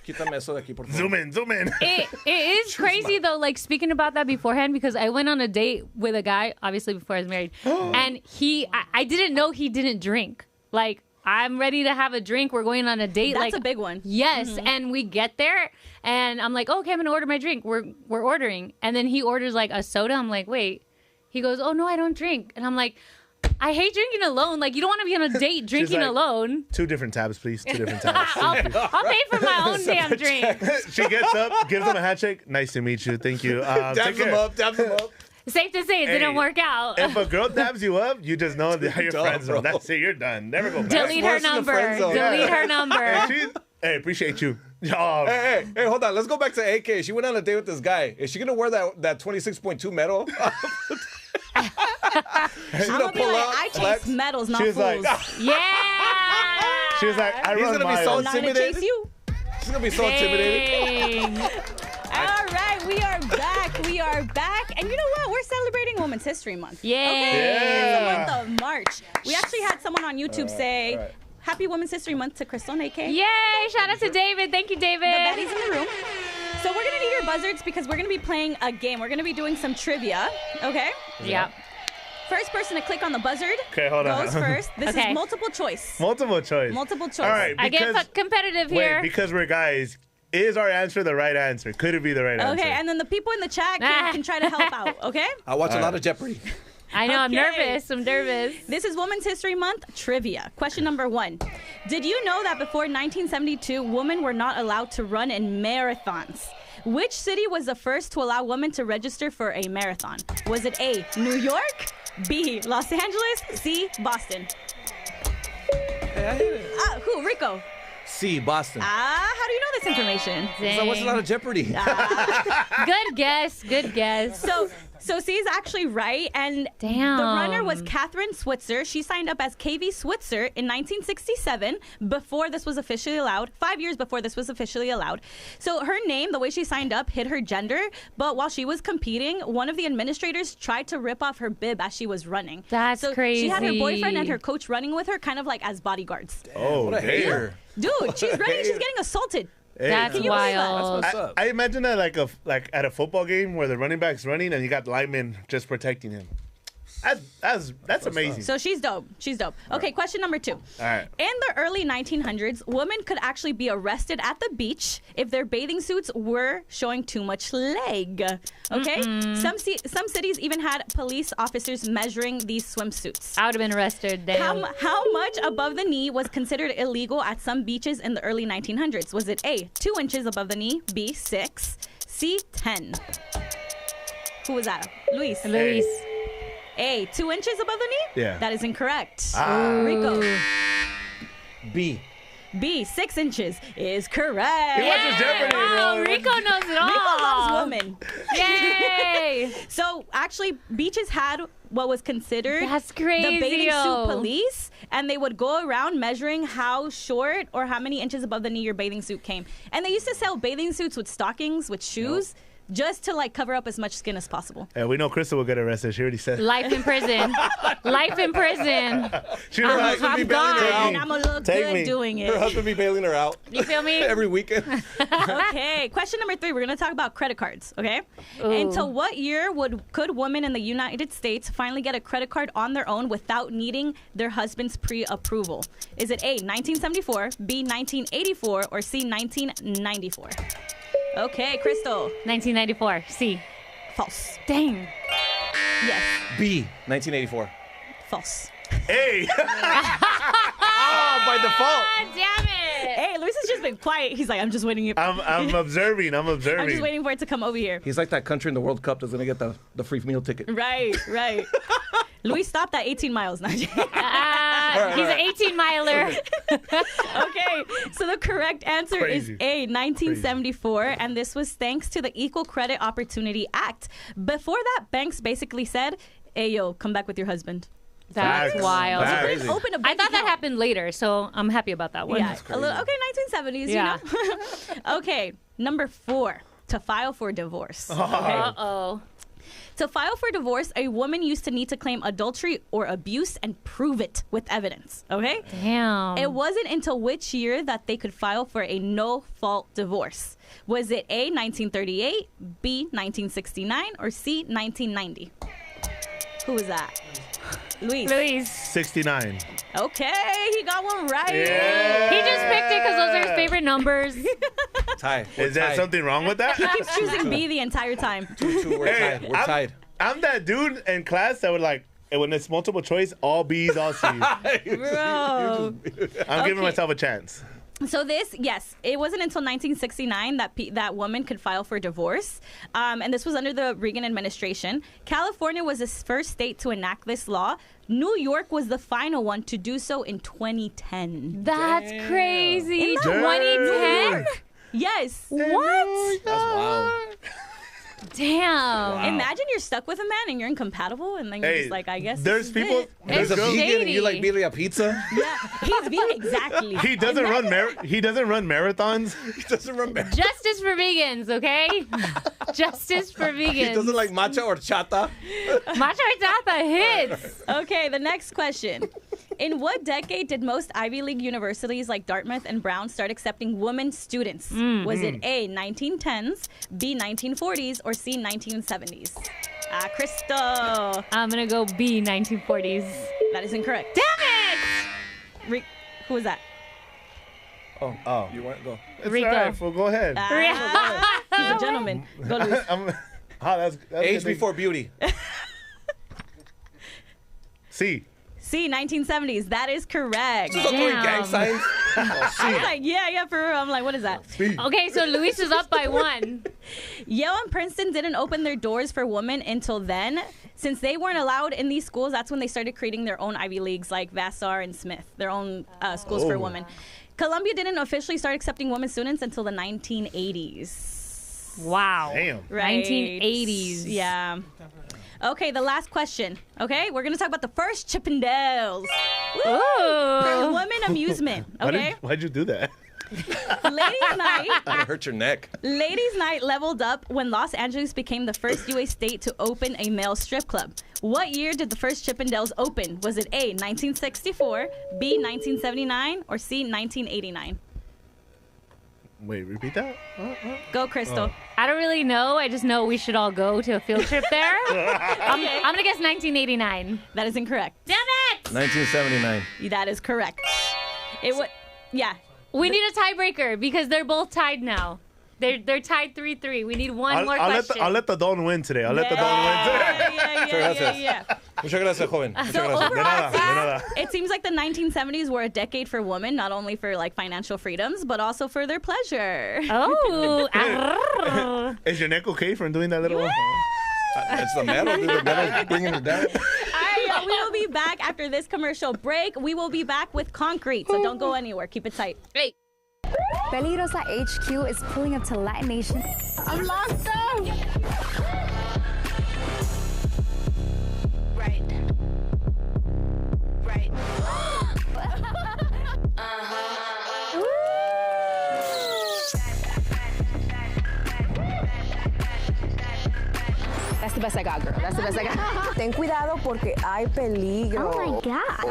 Quítame eso de aquí, por favor. Zoom in. It is crazy though, like speaking about that beforehand, because I went on a date with a guy, obviously before I was married, and I didn't know he didn't drink. Like, I'm ready to have a drink. We're going on a date. That's like a big one. Yes, and we get there, and I'm like, okay, I'm gonna order my drink. We're ordering, and then he orders like a soda. I'm like, wait. He goes, oh no, I don't drink, and I'm like, I hate drinking alone. Like, you don't want to be on a date drinking like, alone. 2 different tabs, please. 2 different tabs. I'll pay for my own damn drink. She gets up, gives him a handshake. Nice to meet you. Thank you. Dabs him up. Safe to say, it didn't work out. If a girl dabs you up, you just know that you're friends. That's it. You're done. Never go back. Delete her number. Delete her number. Hey, appreciate you. Hey, hold on. Let's go back to AK. She went on a date with this guy. Is she gonna wear that 26.2 medal? I'm gonna be like, I chase medals, not She was fools. like, Yeah. she was like, I He's run gonna be so miles. I'm gonna intimidated. chase you. She's gonna be so intimidated. Dang. All right, we are back. We are back. And you know what? We're celebrating Women's History Month. Yay. Okay? Yeah. It's the month of March. We actually had someone on YouTube say, Happy Women's History Month to Crystal and AK. Yay. Shout out to David. Thank you, David. The baddies in the room. So we're going to need your buzzards because we're going to be playing a game. We're going to be doing some trivia, okay? Yeah. First person to click on the buzzard Hold on. goes first. This Okay. is multiple choice. Multiple choice. Multiple choice. All right. I get competitive here. Wait, because we're guys, is our answer the right answer? Could it be the right answer? Okay, and then the people in the chat can try to help out, okay? I watch a lot of Jeopardy. I know, I'm Okay. nervous. I'm nervous. This is Women's History Month trivia. Question number 1. Did you know that before 1972, women were not allowed to run in marathons? Which city was the first to allow women to register for a marathon? Was it A, New York, B, Los Angeles, C, Boston? Who? Rico. C, Boston. How do you know this information? I watch a lot of Jeopardy. Good guess. Good guess. So C is actually right, and Damn. the runner was Catherine Switzer. She signed up as KV Switzer in 1967, before this was officially allowed, 5 years before this was officially allowed. So her name, the way she signed up, hid her gender, but while she was competing, one of the administrators tried to rip off her bib as she was running. That's so crazy. She had her boyfriend and her coach running with her, kind of like as bodyguards. Oh, What a hater. Dude, she's running, she's getting assaulted. That's Can you believe that? wild. What's up? I imagine that like at a football game where the running back's running and you got linemen just protecting him. That's amazing. So she's dope. She's dope. Okay, question number 2. All right. In the early 1900s, women could actually be arrested at the beach if their bathing suits were showing too much leg. Okay? Some cities even had police officers measuring these swimsuits. I would have been arrested. Damn. How much above the knee was considered illegal at some beaches in the early 1900s? Was it A, 2 inches above the knee, B, 6, C, 10? Who was that? Luis. Luis. A, 2 inches above the knee? Yeah. That is incorrect. Rico. B. B, 6 inches is correct. He watches Jeopardy, bro. Oh, Rico knows it all. Rico loves women. Yay. So actually, beaches had what was considered That's crazy. the bathing suit police, and they would go around measuring how short or how many inches above the knee your bathing suit came. And they used to sell bathing suits with stockings, with shoes, just to like cover up as much skin as possible. Yeah, we know Crystal will get arrested. She already said. Life in prison. Life in prison. She was like, I'm gone. And I'm gonna look Take good me. doing Her it. husband be bailing her out You feel me? every weekend. Okay, question number 3. We're gonna talk about credit cards. Okay, until what year could women in the United States finally get a credit card on their own without needing their husband's pre-approval? Is it A, 1974, B, 1984, or C, 1994? Okay, Crystal. 1994. C. False. Dang. Yes, B, 1984. false. Hey. By default. God damn it. Hey, Luis has just been quiet. He's like, I'm just waiting. I'm observing. I'm observing. I'm just waiting for it to come over here. He's like that country in the World Cup that's going to get the free meal ticket. Right. Luis stopped at 18 miles. He's an 18-miler. Okay, so the correct answer is A, 1974, and this was thanks to the Equal Credit Opportunity Act. Before that, banks basically said, hey, yo, come back with your husband. That's wild. That's crazy. Open a bank I thought that account. happened later, so I'm happy about that one. Yeah, okay, 1970s, Yeah. you know. Okay, number 4, to file for divorce. Okay? Uh-oh. To file for divorce, a woman used to need to claim adultery or abuse and prove it with evidence, okay? Damn. It wasn't until which year that they could file for a no-fault divorce. Was it A, 1938, B, 1969, or C, 1990? Who was that? Luis. 69. Okay, he got one right. Yeah. He just picked it because those are his favorite numbers. Tie. Is there something wrong with that? He keeps choosing B the entire time. 2-2, we're tied. We're tied. I'm that dude in class that would like, when it's multiple choice, all B's, all C's. Bro. I'm giving myself a chance. So this, yes, it wasn't until 1969 that that woman could file for divorce, and this was under the Reagan administration. California was the first state to enact this law. New York was the final one to do so in 2010. That's crazy. Isn't that 2010? Yes. What? That's wild. Damn. Wow. Imagine you're stuck with a man and you're incompatible, and then you're just like, I guess there's this is people. it. There's a vegan and you like birria pizza? Yeah, he's vegan, exactly. He doesn't run marathons. He doesn't run marathons. Justice for vegans, okay? Justice for vegans. He doesn't like matcha or chata. Matcha horchata hits. Okay, the next question. In what decade did most Ivy League universities like Dartmouth and Brown start accepting women students? Was it A, 1910s, B, 1940s, or C, 1970s? Crystal. I'm going to go B, 1940s. That is incorrect. Damn it! Who was that? Oh. You want to go? It's Rico. all right, fool. Go ahead. He's a gentleman. Go, Luis. That's Age before beauty. C. C, 1970s. That is correct. Just throwing gang signs. I was like, yeah, for real. I'm like, what is that? Okay, so Luis is up by 1. Yale and Princeton didn't open their doors for women until then. Since they weren't allowed in these schools, that's when they started creating their own Ivy Leagues like Vassar and Smith, their own schools for women. Columbia didn't officially start accepting women students until the 1980s. Wow. Damn. Right. 1980s. Yeah. Okay, the last question. Okay, we're going to talk about the first Chippendales. Ooh. For women amusement. Okay? Why'd you do that? Ladies' Night. It hurt your neck. Ladies' Night leveled up when Los Angeles became the first U.S. state to open a male strip club. What year did the first Chippendales open? Was it A, 1964, B, 1979, or C, 1989? Wait, repeat that? Go, Crystal. I don't really know. I just know we should all go to a field trip there. I'm going to guess 1989. That is incorrect. Damn it! 1979. That is correct. Yeah. We need a tiebreaker because they're both tied now. They're tied 3-3. We need one more question. I'll let the Don win today. I'll let the Don win today. Yeah. Muchas gracias, joven. So overall, De nada. it seems like the 1970s were a decade for women, not only for like financial freedoms, but also for their pleasure. Oh. Is your neck okay from doing that little? It's the metal. Dude, the metal bringing it down. All right, we will be back after this commercial break. We will be back with Concrete, so don't go anywhere. Keep it tight. Hey. Peligrosa HQ is pulling up to LatiNation. I'm locked up. Right. That's the best I got, girl. That's the best I got. Ten cuidado porque hay peligro. Oh my God.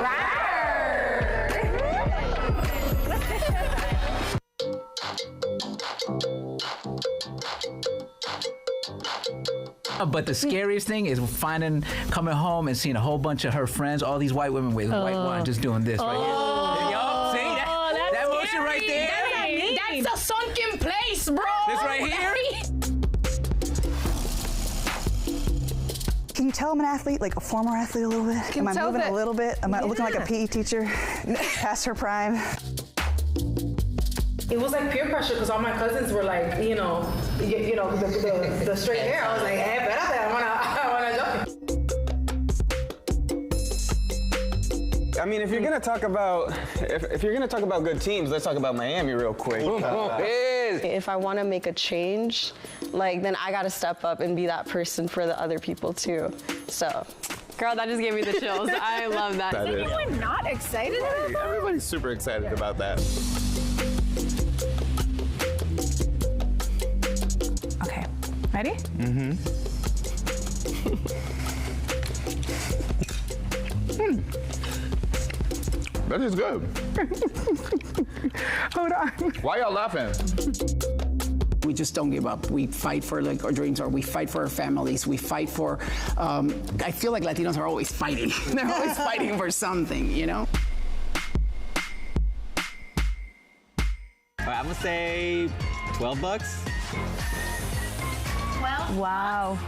But the scariest thing is coming home and seeing a whole bunch of her friends, all these white women with white wine, just doing this right here. Y'all see that motion right there? That's a sunken place, bro. This right here? Can you tell I'm an athlete, like a former athlete a little bit? Am I moving a little bit? Am I looking like a PE teacher past her prime? It was like peer pressure because all my cousins were like, the straight hair. I was like, espérate, I wanna jump. I mean, if you're gonna talk about good teams, let's talk about Miami real quick. If I want to make a change, like then I gotta step up and be that person for the other people too. So, girl, that just gave me the chills. I love that. Is anyone not excited about that? Everybody's super excited about that. Okay, ready? Mm-hmm. That is good. Hold on. Why y'all laughing? We just don't give up. We fight for like our dreams, or we fight for our families. We fight for. I feel like Latinos are always fighting. They're always fighting for something, you know. All right, I'm gonna say $12. 12? Wow.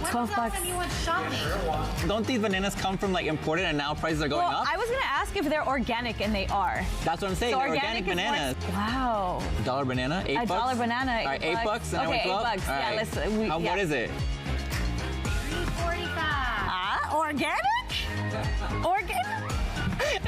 $12. Anyone shopping? Don't these bananas come from like imported and now prices are going up? I was gonna ask if they're organic, and they are. That's what I'm saying. So They're organic bananas. Wow. $1 banana, $8. $1 banana. All right, $8 and I went 12. $8. All Yeah, right. let's. What is it? $3.45. Organic? Organic?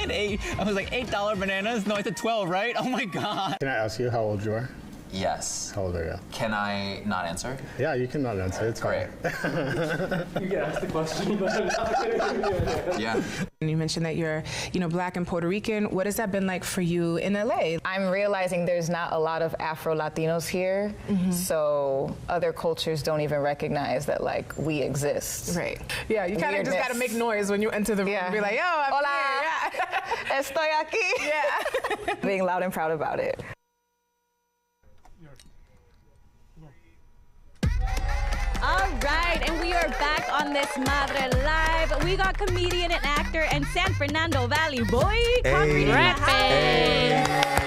An 8. I was like $8 bananas. No, I said 12, right? Oh my god. Can I ask you how old you are? Yes. How old are you? Can I not answer? Yeah, you can not answer. It's great. You can ask the question, but I'm not going to give you an answer. Yeah. And you mentioned that you're, Black and Puerto Rican. What has that been like for you in LA? I'm realizing there's not a lot of Afro-Latinos here, so other cultures don't even recognize that, like, we exist. Right. Yeah, you kind of just got to make noise when you enter the room and be like, yo, I'm Hola. here. Yeah. Estoy aquí. Yeah. Being loud and proud about it. All right, and we are back on Desmadre Live. We got comedian and actor and San Fernando Valley boy, Concrete in the house.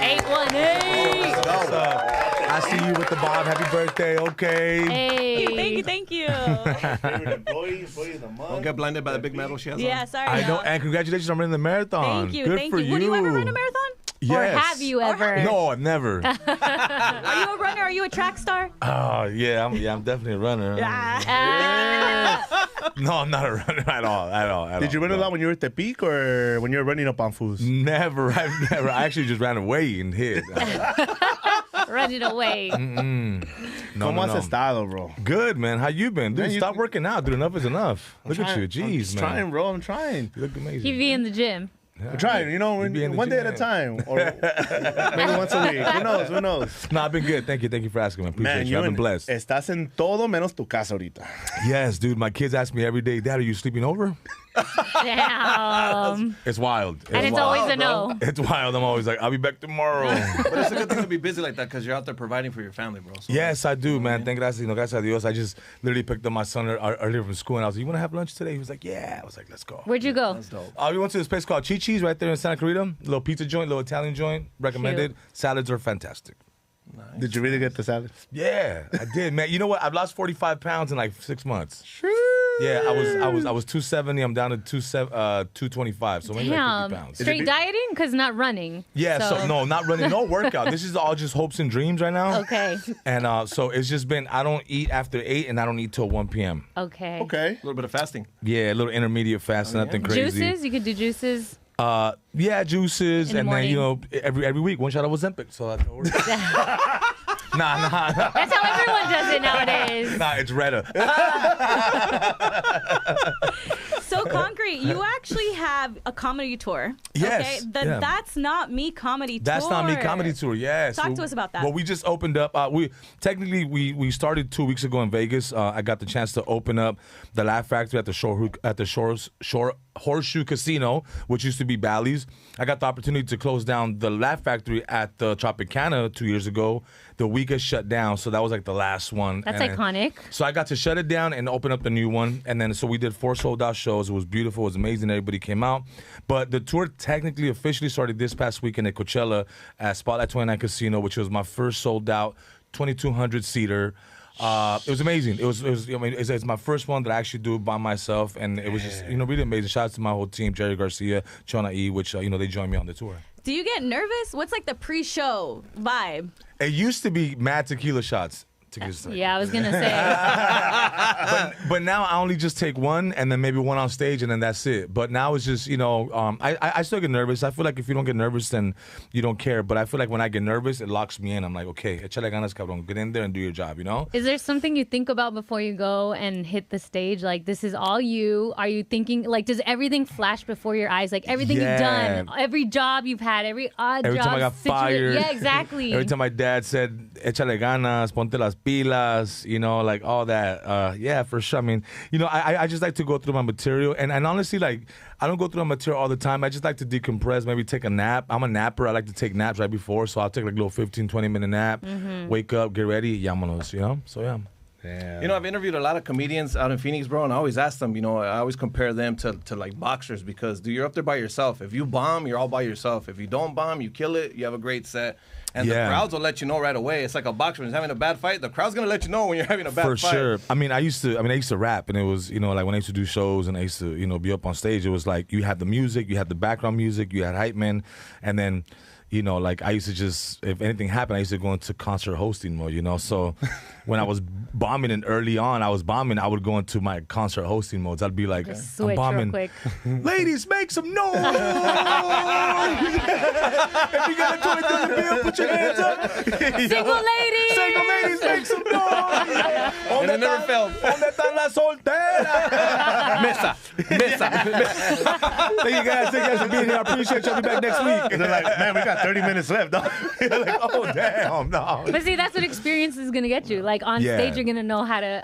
818. What's up? I see you with the bob. Happy birthday. Okay. Hey. Thank you. Favorite employee of the month. Don't get blinded by the big medal she has Yeah, on. sorry. I know, and congratulations on running the marathon. Thank you. Good Thank for you. Would you ever run a marathon? Yes. Or have you ever? No, I've never. Are you a runner? Are you a track star? Oh, yeah, I'm definitely a runner. No, I'm not a runner at all. Did you run a lot when you were at the peak or when you were running up on foods? Never. I actually just ran away and hid. Running away. No, ¿Cómo no. has estado, bro? Good, man. How you been? Dude, stop working out. Dude, enough is enough. Look at you. Jeez, man. I'm trying, bro. I'm trying. You look amazing. He be in the gym. I'm trying, one day at a time. Or maybe once a week. Who knows? No, I've been good. Thank you for asking, man. Appreciate you. I've been blessed. Estás en todo menos tu casa ahorita. Yes, dude. My kids ask me every day, Dad, are you sleeping over? Damn. It's wild. And it's wild. always a no. It's wild. I'm always like, I'll be back tomorrow. But it's a good thing to be busy like that because you're out there providing for your family, bro. So Yes, I do, man. Thank gracias, gracias a Dios. I just literally picked up my son earlier from school, and I was like, you want to have lunch today? He was like, yeah. I was like, let's go. Where'd you go? We went to this place called Chi-Chi's right there in Santa Clarita. Little pizza joint, little Italian joint. Recommended. Salads are fantastic. Nice. Did you really get the salad? Yeah, I did, man. You know what? I've lost 45 pounds in like 6 months. Yeah, I was 270. I'm down to 225. So maybe like 50 pounds. Straight dieting? Because not running. Yeah, so no, not running, no workout. This is all just hopes and dreams right now. Okay. And so it's just been, I don't eat after 8 and I don't eat till 1 p.m. Okay. Okay. A little bit of fasting. Yeah, a little intermediate fast, nothing crazy. Juices? You could do juices. Yeah, juices, In the and then morning. every week 1 shot of Ozempic. So that's how it works. Nah. That's how everyone does it nowadays. Nah, it's Retta. So, Concrete, you actually have a comedy tour. Yes, Okay? yeah. That's Not Me comedy tour. That's Not Me comedy tour. Yes. Talk to us about that. Well, we just opened up. We started 2 weeks ago in Vegas. I got the chance to open up the Laugh Factory at the Shore Horseshoe Casino, which used to be Bally's. I got the opportunity to close down the Laugh Factory at the Tropicana 2 years ago. The week is shut down, so that was like the last one. That's And iconic. So I got to shut it down and open up the new one. And then so we did 4 sold-out shows. It was beautiful. It was amazing. Everybody came out. But the tour technically officially started this past weekend at Coachella at Spotlight 29 Casino, which was my first sold-out 2,200-seater. It was amazing. It's my first one that I actually do by myself, and it was just really amazing. Shout out to my whole team, Jerry Garcia, Chona E, which they joined me on the tour. Do you get nervous? What's like the pre-show vibe? It used to be mad tequila shots. Take your second. Yeah, I was gonna say. But now I only just take one, and then maybe one on stage, and then that's it. But now it's just, I still get nervous. I feel like if you don't get nervous, then you don't care. But I feel like when I get nervous, it locks me in. I'm like, okay, échale ganas, cabrón. Get in there and do your job, Is there something you think about before you go and hit the stage? Like, this is all you. Are you thinking, like, does everything flash before your eyes? Like, everything you've done, every job you've had, every odd job. Every time I got fired. Yeah, exactly. Every time my dad said, échale ganas, ponte las pilas, like all that. Yeah, for sure. I mean, I just like to go through my material. And honestly, like, I don't go through my material all the time. I just like to decompress, maybe take a nap. I'm a napper. I like to take naps right before. So I'll take like a little 15, 20-minute nap, wake up, get ready, vámonos, So, yeah. Yeah. I've interviewed a lot of comedians out in Phoenix, bro, and I always ask them, I always compare them to like boxers because you're up there by yourself. If you bomb, you're all by yourself. If you don't bomb, you kill it, you have a great set. And the crowds will let you know right away. It's like a boxer who's having a bad fight. The crowd's going to let you know when you're having a bad fight. For sure. I used to rap, and it was, like when I used to do shows and I used to, be up on stage, it was like you had the music, you had the background music, you had hype men, and then like I used to just, if anything happened, I used to go into concert hosting mode, So when I was bombing and early on, I would go into my concert hosting modes. I'd be like, I'm bombing. Real quick. Ladies, make some noise! If you got a $20 bill, put your hands up. Single ladies, make some noise! And it never failed. ¿Dónde están las solteras? Mesa. Thank you guys for being here. I appreciate you. I'll be back next week. And they're like, man, we got 30 minutes left. Like, oh, damn, no. But see, that's what experience is going to get you. Like, on stage, you're going to know how to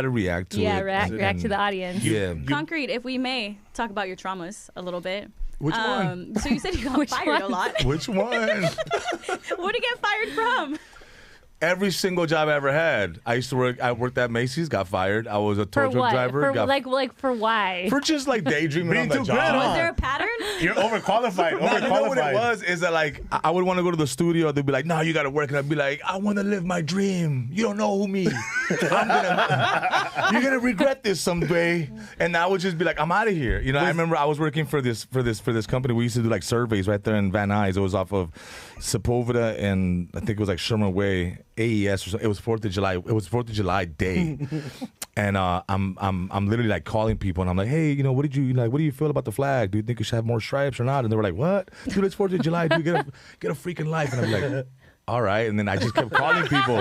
react to it. React to the audience. Yeah. Concrete, if we may talk about your traumas a little bit. Which one? So you said you got fired a lot. Which one? What did you get fired from? Every single job I ever had. I worked at Macy's, got fired. I was a tow truck driver. For why? For just like daydreaming on the job. Was there a pattern? You're overqualified. You know what it was? Is that like, I would want to go to the studio. They'd be like, no, you got to work. And I'd be like, I want to live my dream. You don't know me. You're going to regret this someday. And I would just be like, I'm out of here. I remember I was working for this company. We used to do like surveys right there in Van Nuys. It was off of Sepulveda and I think it was like Sherman Way. AES or something. It was 4th of July. It was 4th of July day, and I'm literally like calling people, and I'm like, hey, what do you feel about the flag? Do you think it should have more stripes or not? And they were like, what? Dude, it's 4th of July. Dude, get a freaking life. And I'm like, all right. And then I just kept calling people.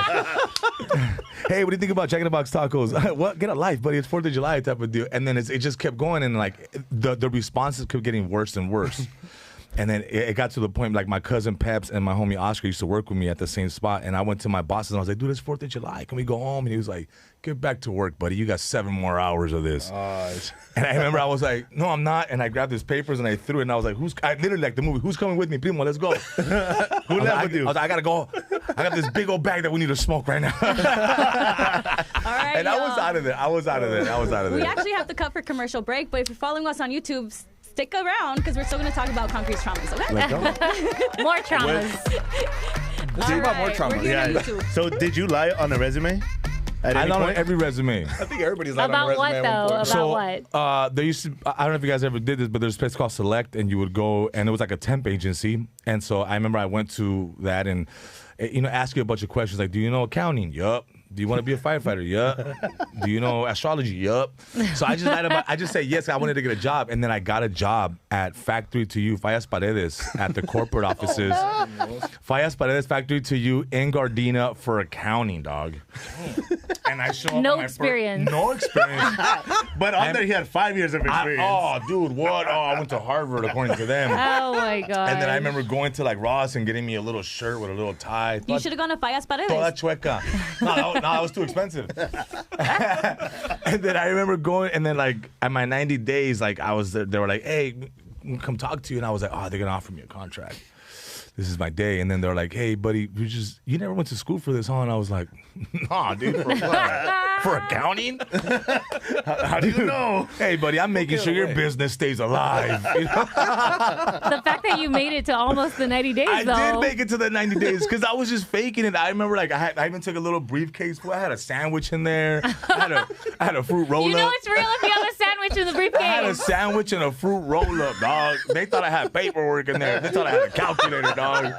Hey, what do you think about Jack in the Box tacos? What? Get a life, buddy. It's 4th of July type of deal. And then it just kept going, and like the responses kept getting worse and worse. And then it got to the point, like my cousin Peps and my homie Oscar used to work with me at the same spot. And I went to my boss and I was like, dude, it's 4th of July. Can we go home? And he was like, get back to work, buddy. You got 7 more hours of this. And I remember I was like, no, I'm not. And I grabbed his papers and I threw it. And I was like, I literally like the movie, who's coming with me? Primo, let's go. Who left with you? I was like, I got to go. I got this big old bag that we need to smoke right now. All right, and I was out of there. We actually have to cut for commercial break. But if you're following us on YouTube, stick around because we're still going to talk about Concrete's traumas, okay? More traumas. Let's talk about more traumas. Yeah. So did you lie on a resume? I lied on every resume. I think everybody's lied on a About resume. what, though? About what? There used to, I don't know if you guys ever did this, but there's a place called Select, and you would go, and it was like a temp agency. And so I remember I went to that and, ask you a bunch of questions like, do you know accounting? Yup. Do you want to be a firefighter? Yup. Do you know astrology? Yup. So I just said yes. I wanted to get a job, and then I got a job at Factory to You, Fallas Paredes, at the corporate offices. Fallas Paredes, Factory to You in Gardena for accounting, dog. And I show up. No experience. No experience. But on there, he had 5 years of experience. Dude, what? I went to Harvard according to them. Oh my god. And then I remember going to like Ross and getting me a little shirt with a little tie. You should have gone to Fallas Paredes. Toda chueca. No, that was too expensive. And then I remember going, and then like at my 90 days, like I was there, they were like, hey, come talk to you. And I was like, they're gonna offer me a contract. This is my day. And then they're like, hey, buddy, you never went to school for this, huh? And I was like, nah, dude, for what? For accounting? How do you know? Hey, buddy, I'm making sure your business stays alive. The fact that you made it to almost the 90 days, I though. did make it to the 90 days because I was just faking it. I remember, like, I even took a little briefcase. I had a sandwich in there. I had a fruit roll-up. You know it's real if you have a sandwich sandwich in the briefcase. I had a sandwich and a fruit roll-up, dog. They thought I had paperwork in there. They thought I had a calculator, dog.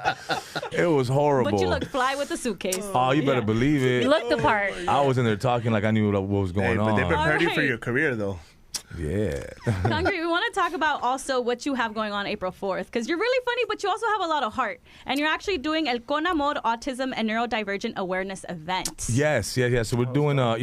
It was horrible. But you look fly with the suitcase. Oh, you better believe it. You look the part. I was in there talking like I knew what was going on. But they prepared you All for right. your career, though. Yeah. Concrete, we want to talk about also what you have going on April 4th, because you're really funny, but you also have a lot of heart. And you're actually doing El Con Amor Autism and Neurodivergent Awareness event. Yes. So we're doing an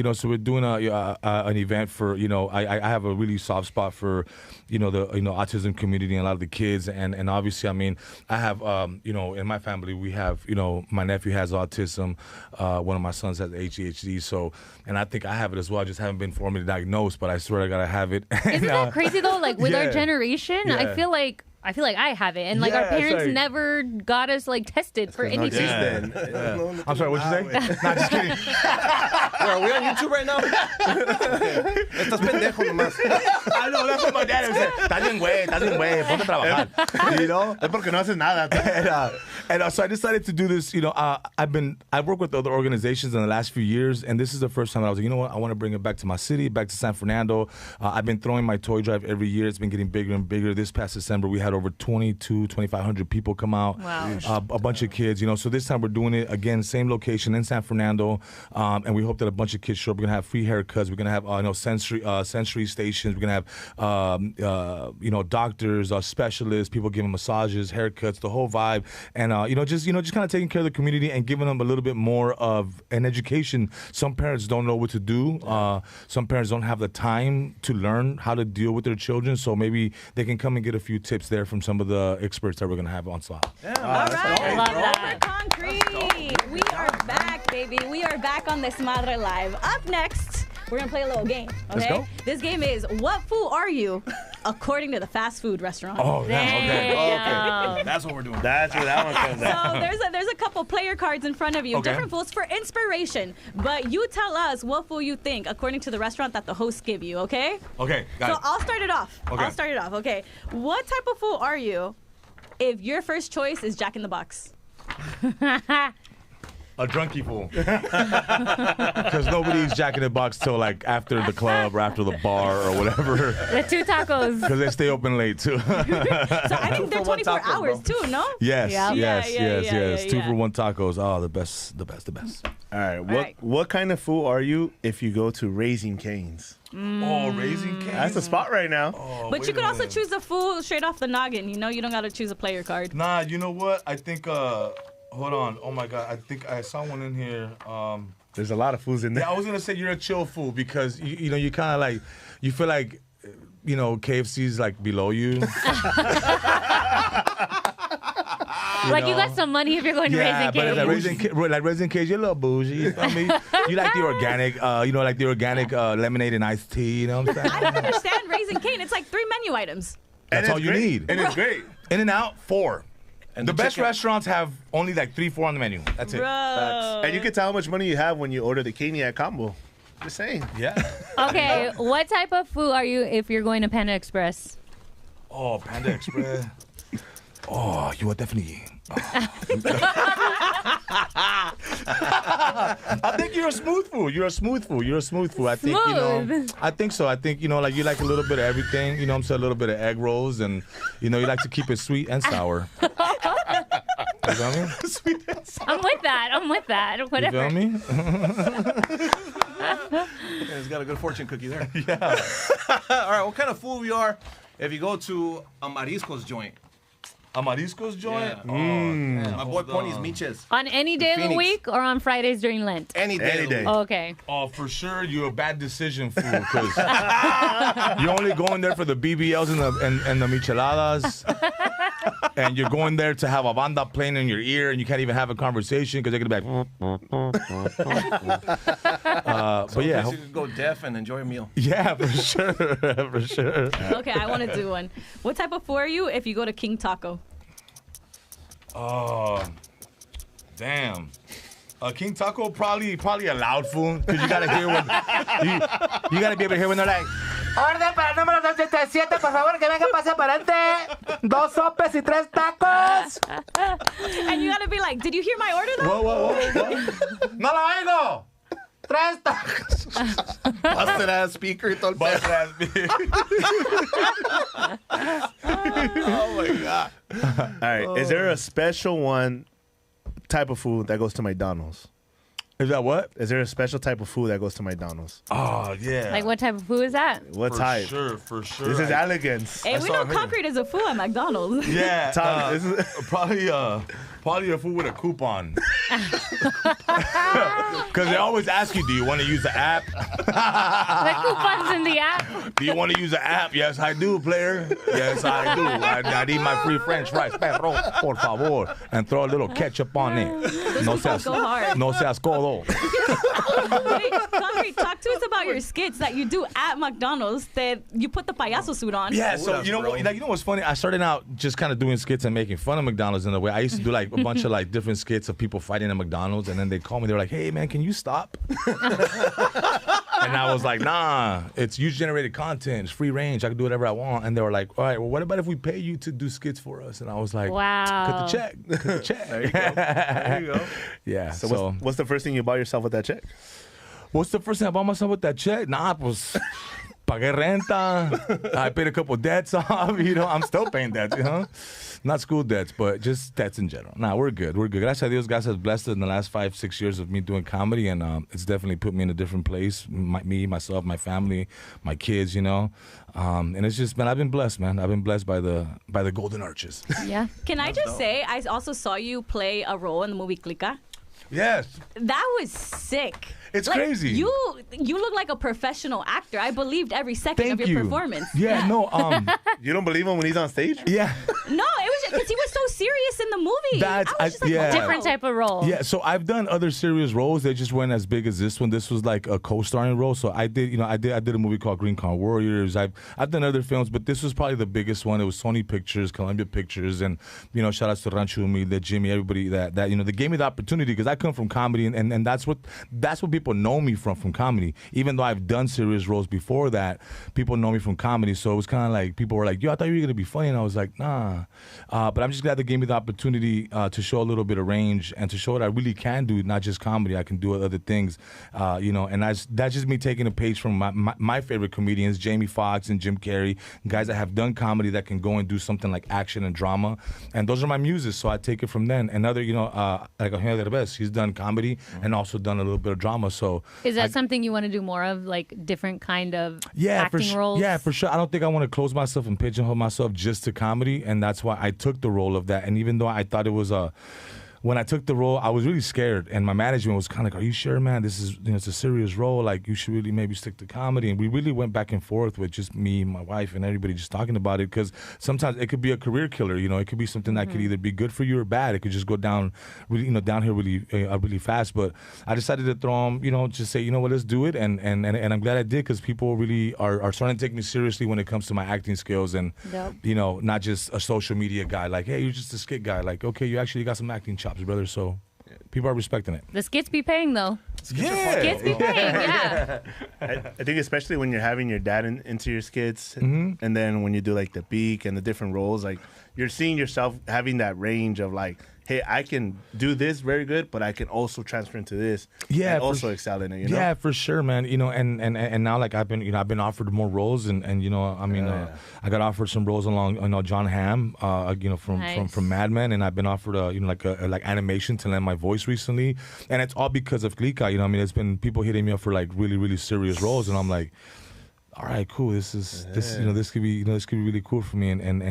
event for, I have a really soft spot for, the autism community and a lot of the kids. And obviously, I mean, I have, in my family, we have, my nephew has autism. One of my sons has ADHD. So, and I think I have it as well. I just haven't been formally diagnosed, but I swear I got to have it. Isn't that crazy though? Like with our generation, Yeah. I feel like I have it, and like our parents never got us like tested for anything. Yeah. I'm sorry, what'd you say? Nah, just kidding. Where, are we on YouTube right now? Estás pendejo nomás. I know, that's what my dad would say. Estás bien, güey. Ponte a trabajar. Es porque no haces nada. And so I decided to do this. I've worked with other organizations in the last few years, and this is the first time that I was like, you know what? I want to bring it back to my city, back to San Fernando. I've been throwing my toy drive every year. It's been getting bigger and bigger. This past December, we had over 2,500 people come out. Wow. A bunch of kids, So this time we're doing it again, same location in San Fernando, and we hope that a bunch of kids show up. We're gonna have free haircuts. We're gonna have sensory stations. We're gonna have doctors, specialists, people giving massages, haircuts, the whole vibe, and just kind of taking care of the community and giving them a little bit more of an education. Some parents don't know what to do. Some parents don't have the time to learn how to deal with their children. So maybe they can come and get a few tips there from some of the experts that we're gonna have on slot. All right, Over Concrete. We are back, baby. We are back on Desmadre Live. Up next, we're gonna play a little game. Okay. Let's go. This game is what fool are you, according to the fast food restaurant. Oh, yeah, Okay. That's what we're doing. That's where that one comes out. So there's a couple player cards in front of you, Okay. different foods for inspiration. But you tell us what fool you think according to the restaurant that the hosts give you. Okay. Okay, got So it. I'll start it off. Okay. Okay. What type of fool are you if your first choice is Jack in the Box? A drunkie fool. Because nobody eats Jack in the Box till like after the club or after the bar or whatever. The 2 tacos. Because they stay open late too. So I think they're 24 hours too, no? Yes, Yeah. yes. Yeah. 2 for 1 tacos. Oh, the best. All right. right. What kind of fool are you if you go to Raising Cane's? Oh, Raising Cane's. That's the spot right now. Oh, But wait you could a also minute. choose the fool straight off the noggin. You don't got to choose a player card. Nah, you know what? I think. Hold on. Oh my God. I think I saw one in here. There's a lot of fools in there. Yeah, I was gonna say you're a chill fool because you kind of like you feel like KFC's like below you. Like you got some money if you're going to Yeah, Raising Cane's. but Raising Cane's, you're a little bougie. You feel me? You like the organic, like the organic lemonade and iced tea. You know what I'm saying? I don't understand Raising Cane. It's like 3 menu items. That's all you need. And it's great. In and out, 4. And the best chicken. restaurants have only like 3, 4 on the menu. That's it. Bro. And you can tell how much money you have when you order the Caniac combo. Just saying. Yeah. Okay, what type of food are you if you're going to Panda Express? Oh, Panda Express. Oh, you are definitely. I think you're a smooth fool. You're a smooth fool. I think, Smooth. I think so. I think, like you like a little bit of everything. You know what I'm saying? A little bit of egg rolls and, you like to keep it sweet and sour. You feel me? Sweet and sour. I'm with that. You Whatever. feel me? Yeah, he's got a good fortune cookie there. Yeah. All right, what kind of fool you are if you go to a Mariscos joint? A Mariscos joint? Yeah. My boy Pony's Miches. On any day of the Phoenix. week or on Fridays during Lent? Any day. Any day. Okay. Oh, for sure, you're a bad decision, fool, because you're only going there for the BBLs and the micheladas, and you're going there to have a banda playing in your ear, and you can't even have a conversation because they're gonna be like. But yeah, You can go deaf and enjoy a meal. yeah, for sure, for sure. Okay, I want to do one. What type of fool are you if you go to King Taco? Oh, damn. King Taco probably a loud fool because you gotta hear when you gotta be able to hear when they're like. Orden para el número 277, por favor, que venga pase para adelante. 2 sopes y 3 tacos. And you got to be like, did you hear my order though? Whoa. No la oigo. Tres tacos. Busted ass speaker. Busted ass speaker. Oh my God. All right. Is there a special one type of food that goes to McDonald's? Is that what? Is there a special type of food that goes to McDonald's? Oh, yeah. Like what type of food is that? What type? For sure. This is elegance. Hey, we know concrete is a food at McDonald's. Yeah. Tom, this is probably a food with a coupon. Because they always ask you, do you want to use the app? The coupon's in the app. Do you want to use the app? Yes, I do, player. Yes, I do. I need my free French fries. Perro, por favor. And throw a little ketchup on it. No seas, go hard. no seas codo. Wait, Concrete, talk to us about your skits that you do at McDonald's that you put the payaso suit on. Yeah, so you know what's funny? I started out just kind of doing skits and making fun of McDonald's in a way. I used to do like a bunch of like different skits of people fighting at McDonald's, and then they call me. They're like, "Hey man, can you stop?" And I was like, "Nah, it's user-generated content. It's free range. I can do whatever I want." And they were like, "All right, well, what about if we pay you to do skits for us?" And I was like, "Wow, cut the check, cut the check." There you go. There you go. Yeah. So what's the first thing you bought yourself with that check? What's the first thing I bought myself with that check? Nah, pues pagué renta. I paid a couple debts off. You know, I'm still paying debts. You know, not school debts, but just debts in general. Nah, we're good. We're good. Gracias a Dios, God has blessed us in the last 5-6 years of me doing comedy, and it's definitely put me in a different place. Me, myself, my family, my kids. You know, and it's just, man, I've been blessed, man. I've been blessed by the golden arches. Yeah. Can I just say, I also saw you play a role in the movie Clica. Yes. That was sick. It's like, crazy. You look like a professional actor. I believed every second of your performance. Yeah, no. You don't believe him when he's on stage? Yeah. No, it was because he was so serious in the movie. I was just like, wow. Different type of role. Yeah, so I've done other serious roles. They just weren't as big as this one. This was like a co-starring role. So I did a movie called Green Card Warriors. I've done other films, but this was probably the biggest one. It was Sony Pictures, Columbia Pictures, and shout outs to Rancho Humilde, Jimmy, everybody that they gave me the opportunity because I come from comedy, and that's what people know me from comedy. Even though I've done serious roles before that, people know me from comedy. So it was kind of like people were like, "Yo, I thought you were gonna be funny," and I was like, "Nah." But I'm just glad they gave me the opportunity to show a little bit of range and to show what I really can do, not just comedy. I can do other things, and that's just me taking a page from my favorite comedians, Jamie Foxx and Jim Carrey, guys that have done comedy that can go and do something like action and drama. And those are my muses, so I take it from them. And other, like Eugenio Derbez, he's done comedy and also done a little bit of drama. So is that something you want to do more of, like different kind of acting roles? Yeah, for sure. I don't think I want to close myself and pigeonhole myself just to comedy, and that's why I took the role of that. And even though I thought it was when I took the role, I was really scared, and my management was kind of like, "Are you sure, man? This is, it's a serious role. Like, you should really maybe stick to comedy." And we really went back and forth with just me, my wife, and everybody just talking about it, because sometimes it could be a career killer. It could be something that could either be good for you or bad. It could just go down, really, downhill really fast. But I decided to throw them, just say, what, let's do it. And I'm glad I did, because people really are starting to take me seriously when it comes to my acting skills, and not just a social media guy. Like, hey, you're just a skit guy. Like, okay, you actually got some acting chops, brother. So people are respecting it. The skits be paying, though. Yeah. Skits be paying, yeah. I think especially when you're having your dad into your skits, and then when you do like the beak and the different roles, like you're seeing yourself having that range of like, hey, I can do this very good, but I can also transfer into this. Yeah, and also excel in it. Yeah, for sure, man. And now like I've been offered more roles, and I got offered some roles along John Hamm, from Mad Men, and I've been offered like animation to lend my voice recently, and it's all because of Clica. It's been people hitting me up for like really, really serious roles, and I'm like, all right, cool. This could be really cool for me, and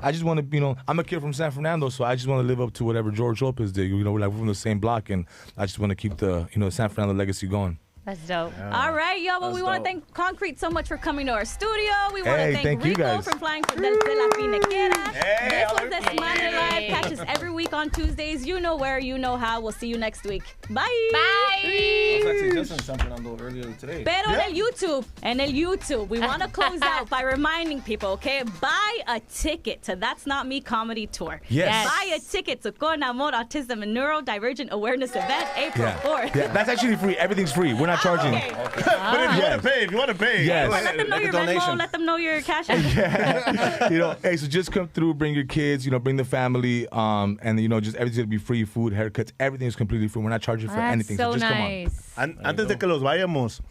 I just want to, I'm a kid from San Fernando, so I just want to live up to whatever George Lopez did. We're from the same block, and I just want to keep the San Fernando legacy going. That's dope. All right, yo, well, we want to thank Concrete so much for coming to our studio. We want to thank Rico for flying for De La Pinequera. This was Desmadre Live. Catch us every week on Tuesdays. You know where, you know how. We'll see you next week. Bye. Bye. I was actually just in San Fernando earlier today. Pero en el YouTube, we want to close out by reminding people, okay? Buy a ticket to That's Not Me Comedy Tour. Yes. Buy a ticket to Con Amor Autism and Neurodivergent Awareness Event, April 4th. Yeah, that's actually free. Everything's free. We're not charging. Okay. But if you want to pay, yes. Let them know your Venmo, let them know your cash app. Hey, so just come through, bring your kids, bring the family, and just everything's gonna be free, food, haircuts, everything is completely free. We're not charging for anything. So just nice. Come on. Antes de que los vayamos,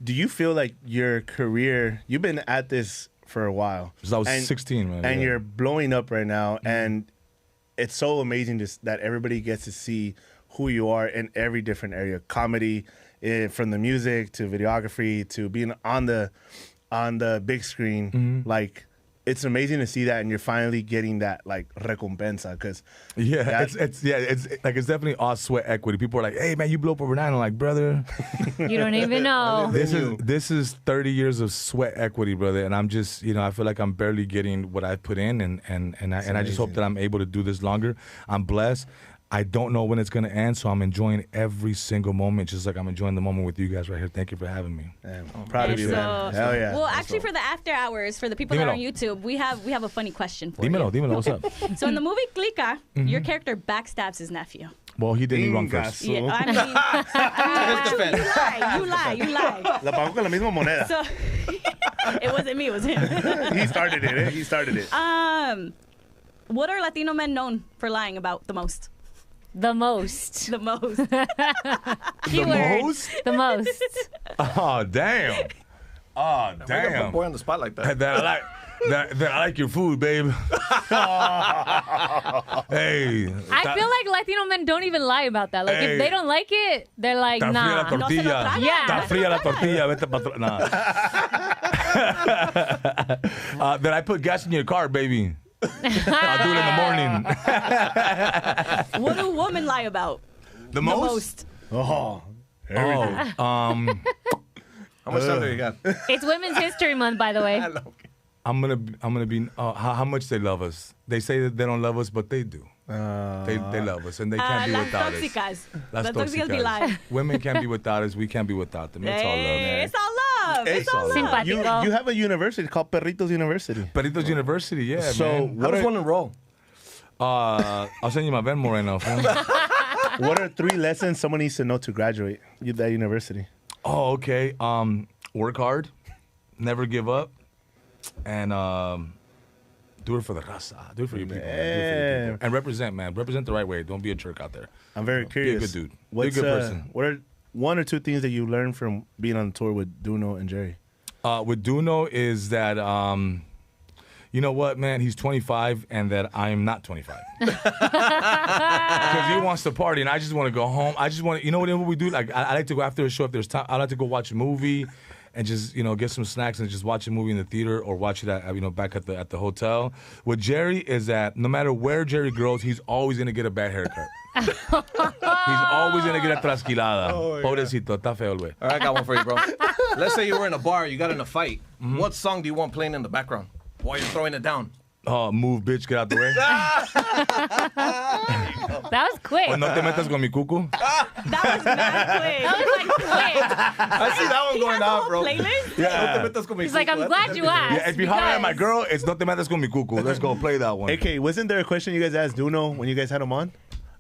do you feel like your career, you've been at this for a while. Since I was 16, man. And yeah. you're blowing up right now. And it's so amazing that everybody gets to see who you are in every different area. Comedy, from the music to videography to being on the big screen. Like, it's amazing to see that, and you're finally getting that like recompensa. Because it's definitely all sweat equity. People are like, "Hey man, you blew up overnight." I'm like, brother, you don't even know. This is 30 years of sweat equity, brother, and I'm just I feel like I'm barely getting what I put in, and I just hope that I'm able to do this longer. I'm blessed. I don't know when it's going to end, so I'm enjoying every single moment, just like I'm enjoying the moment with you guys right here. Thank you for having me. I'm proud of you, man. Hell yeah. Well, actually, for the after hours, for the people that are on YouTube, we have a funny question for you. Dímelo, what's up? So in the movie Clica, your character backstabs his nephew. Well, he didn't run first. Yeah, I mean, you lie. La pagó con la misma moneda. So, it wasn't me, it was him. He started it. What are Latino men known for lying about the most? The most. The most. Keyword. The most. Oh, damn. Oh, damn. Put boy on the spot like that. That I like your food, babe. Hey. I feel like Latino men don't even lie about that. Like, if they don't like it, they're like, Está nah. fría la tortilla. Yeah. Está fría la tortilla. Vete pa' nah. That I put gas in your car, baby. I'll do it in the morning. What do women lie about? The most? Oh. How much time do you got? It's Women's History Month, by the way. I'm gonna be how much they love us. They say that they don't love us, but they do. They love us, and they can't be without us. Las tóxicas be lying. Women can't be without us. We can't be without them. It's all love, man. It's all love. It's all love. You have a university called Perritos University. Perritos University, yeah, so man. How does one enroll? I'll send you my Venmo right now, fam. What are 3 lessons someone needs to know to graduate that university? Oh, okay. Work hard, never give up, and do it for the raza. Do it for your people. Man. Do it for your people. And represent, man. Represent the right way. Don't be a jerk out there. I'm very curious. Be a good dude. Be a good person. What are 1 or 2 things that you learned from being on tour with Duno and Jerry? With Duno is that, you know what, man? He's 25 and that I am not 25. Because he wants to party and I just want to go home. I just want to, you know what we do? Like, I like to go after a show if there's time. I like to go watch a movie and just, get some snacks and just watch a movie in the theater or watch it at, back at the hotel. With Jerry is that no matter where Jerry grows, he's always going to get a bad haircut. He's always going to get a trasquilada. Oh, pobrecito, está feo, güey. All right, I got one for you, bro. Let's say you were in a bar, you got in a fight. Mm-hmm. What song do you want playing in the background while you're throwing it down? Oh, move, bitch, get out the way. That was quick. O no te metas con mi cucu. That was mad quick. That was like quick. I see that one going out, bro. Playlist? Yeah. No te metas con mi He's like, I'm glad you asked. Yeah, if you holler at my girl, it's no te metas con mi cucu. Let's go play that one. AK, wasn't there a question you guys asked Duno when you guys had him on?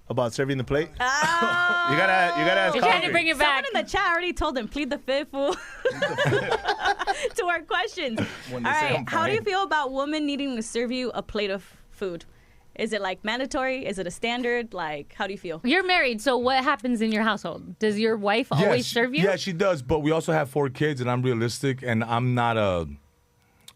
About serving the plate? You gotta ask. You're trying to bring it back. Someone in the chat already told him, plead the fifth, fool. To our questions. All right, how do you feel about women needing to serve you a plate of food? Is it like mandatory? Is it a standard? Like, how do you feel? You're married, so what happens in your household? Does your wife always serve you? Yeah, she does, but we also have 4 kids, and I'm realistic, and I'm not a...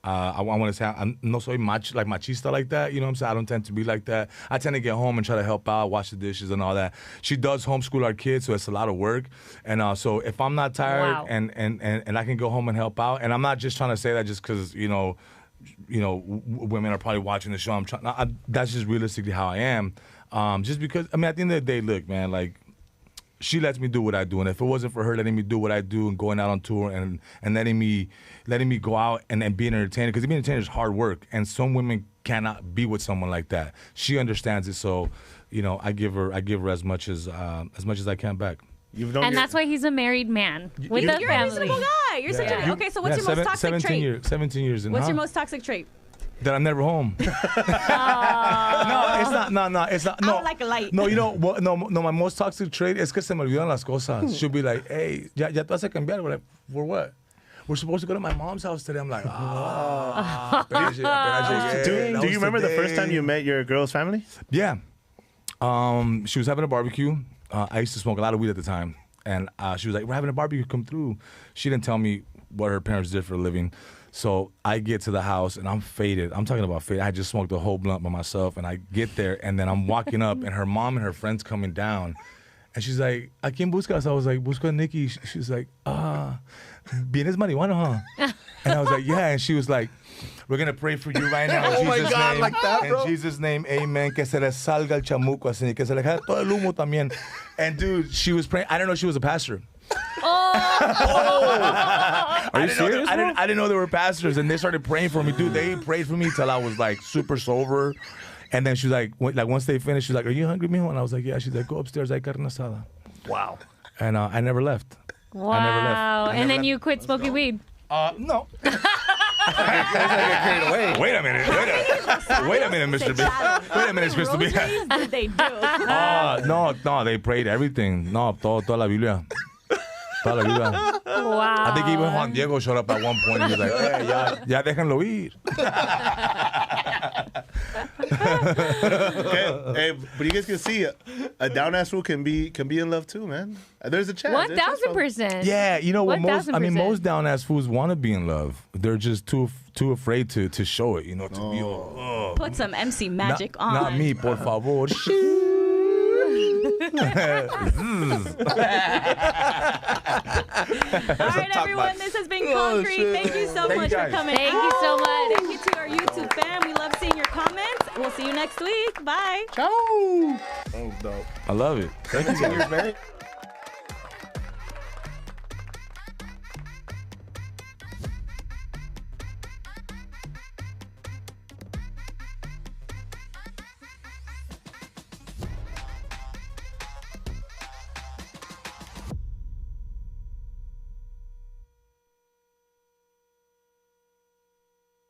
I want to say I'm no soy machista like that. You know what I'm saying? I don't tend to be like that. I tend to get home and try to help out, wash the dishes and all that. She does homeschool our kids, so it's a lot of work. And so if I'm not tired and I can go home and help out, and I'm not just trying to say that just because women are probably watching the show. That's just realistically how I am. Just because at the end of the day, look, man, like. She lets me do what I do, and if it wasn't for her letting me do what I do and going out on tour and letting me go out and be an entertainer, because being an entertainer is hard work, and some women cannot be with someone like that. She understands it, so I give her as much as I can back. And that's why he's a married man with a family. You're a reasonable guy. You're such a okay. So what's your most toxic trait? 17 years. What's your most toxic trait? That I'm never home. No, it's not. No, it's not. No, I like a light. No, what? No, my most toxic trait is que se me olvidan las cosas. She'll be like, hey, ya te vas a cambiar. We're like, for what? We're supposed to go to my mom's house today. I'm like, Do you remember the first time you met your girl's family? Yeah. She was having a barbecue. I used to smoke a lot of weed at the time. and she was like, "We're having a barbecue. Come through." She didn't tell me what her parents did for a living. So I get to the house and I'm faded. I'm talking about faded. I just smoked a whole blunt by myself, and I get there and then I'm walking up and her mom and her friends coming down, and she's like, "¿A quién buscas?" I was like, "Busco a Nikki." She's like, "Vienes marihuana, huh?" And I was like, "Yeah." And she was like, "We're gonna pray for you right now in Jesus' name. Like that, bro? In Jesus' name, amen. Que se le salga el chamuco así, que se le jale todo el humo también." And dude, she was praying. I didn't know she was a pastor. Are you serious? I didn't know they were pastors, and they started praying for me, dude. They prayed for me till I was like super sober, and then she's like once they finished, she's like, "Are you hungry, mijo?" And I was like, "Yeah." She's like, "Go upstairs, hay carne asada." Wow. And I never left. Wow. I never left. And then you quit smoking weed. No. Carried away. Wait a minute, Mr. B. Wait a minute, Crystal B. Did they do? No, they prayed everything. No, toda la Biblia. Toda la Biblia. Wow. I think even Juan Diego showed up at one point. He was like, "Hey, ya déjenlo ir." Okay. Hey, but you guys can see a down ass fool can be in love too, man. There's a chance. 1,000%. Yeah, you know what? Most 1,000%. most down ass fools want to be in love. They're just too afraid to show it. You know, to be all. Put some MC magic on. Not me, por favor. All right, everyone. This has been Concrete. Thank you so much for coming. Thank you so much. Thank you to our YouTube fam. We love seeing your comments. We'll see you next week. Bye. Ciao. I love it. Thank you. Years married?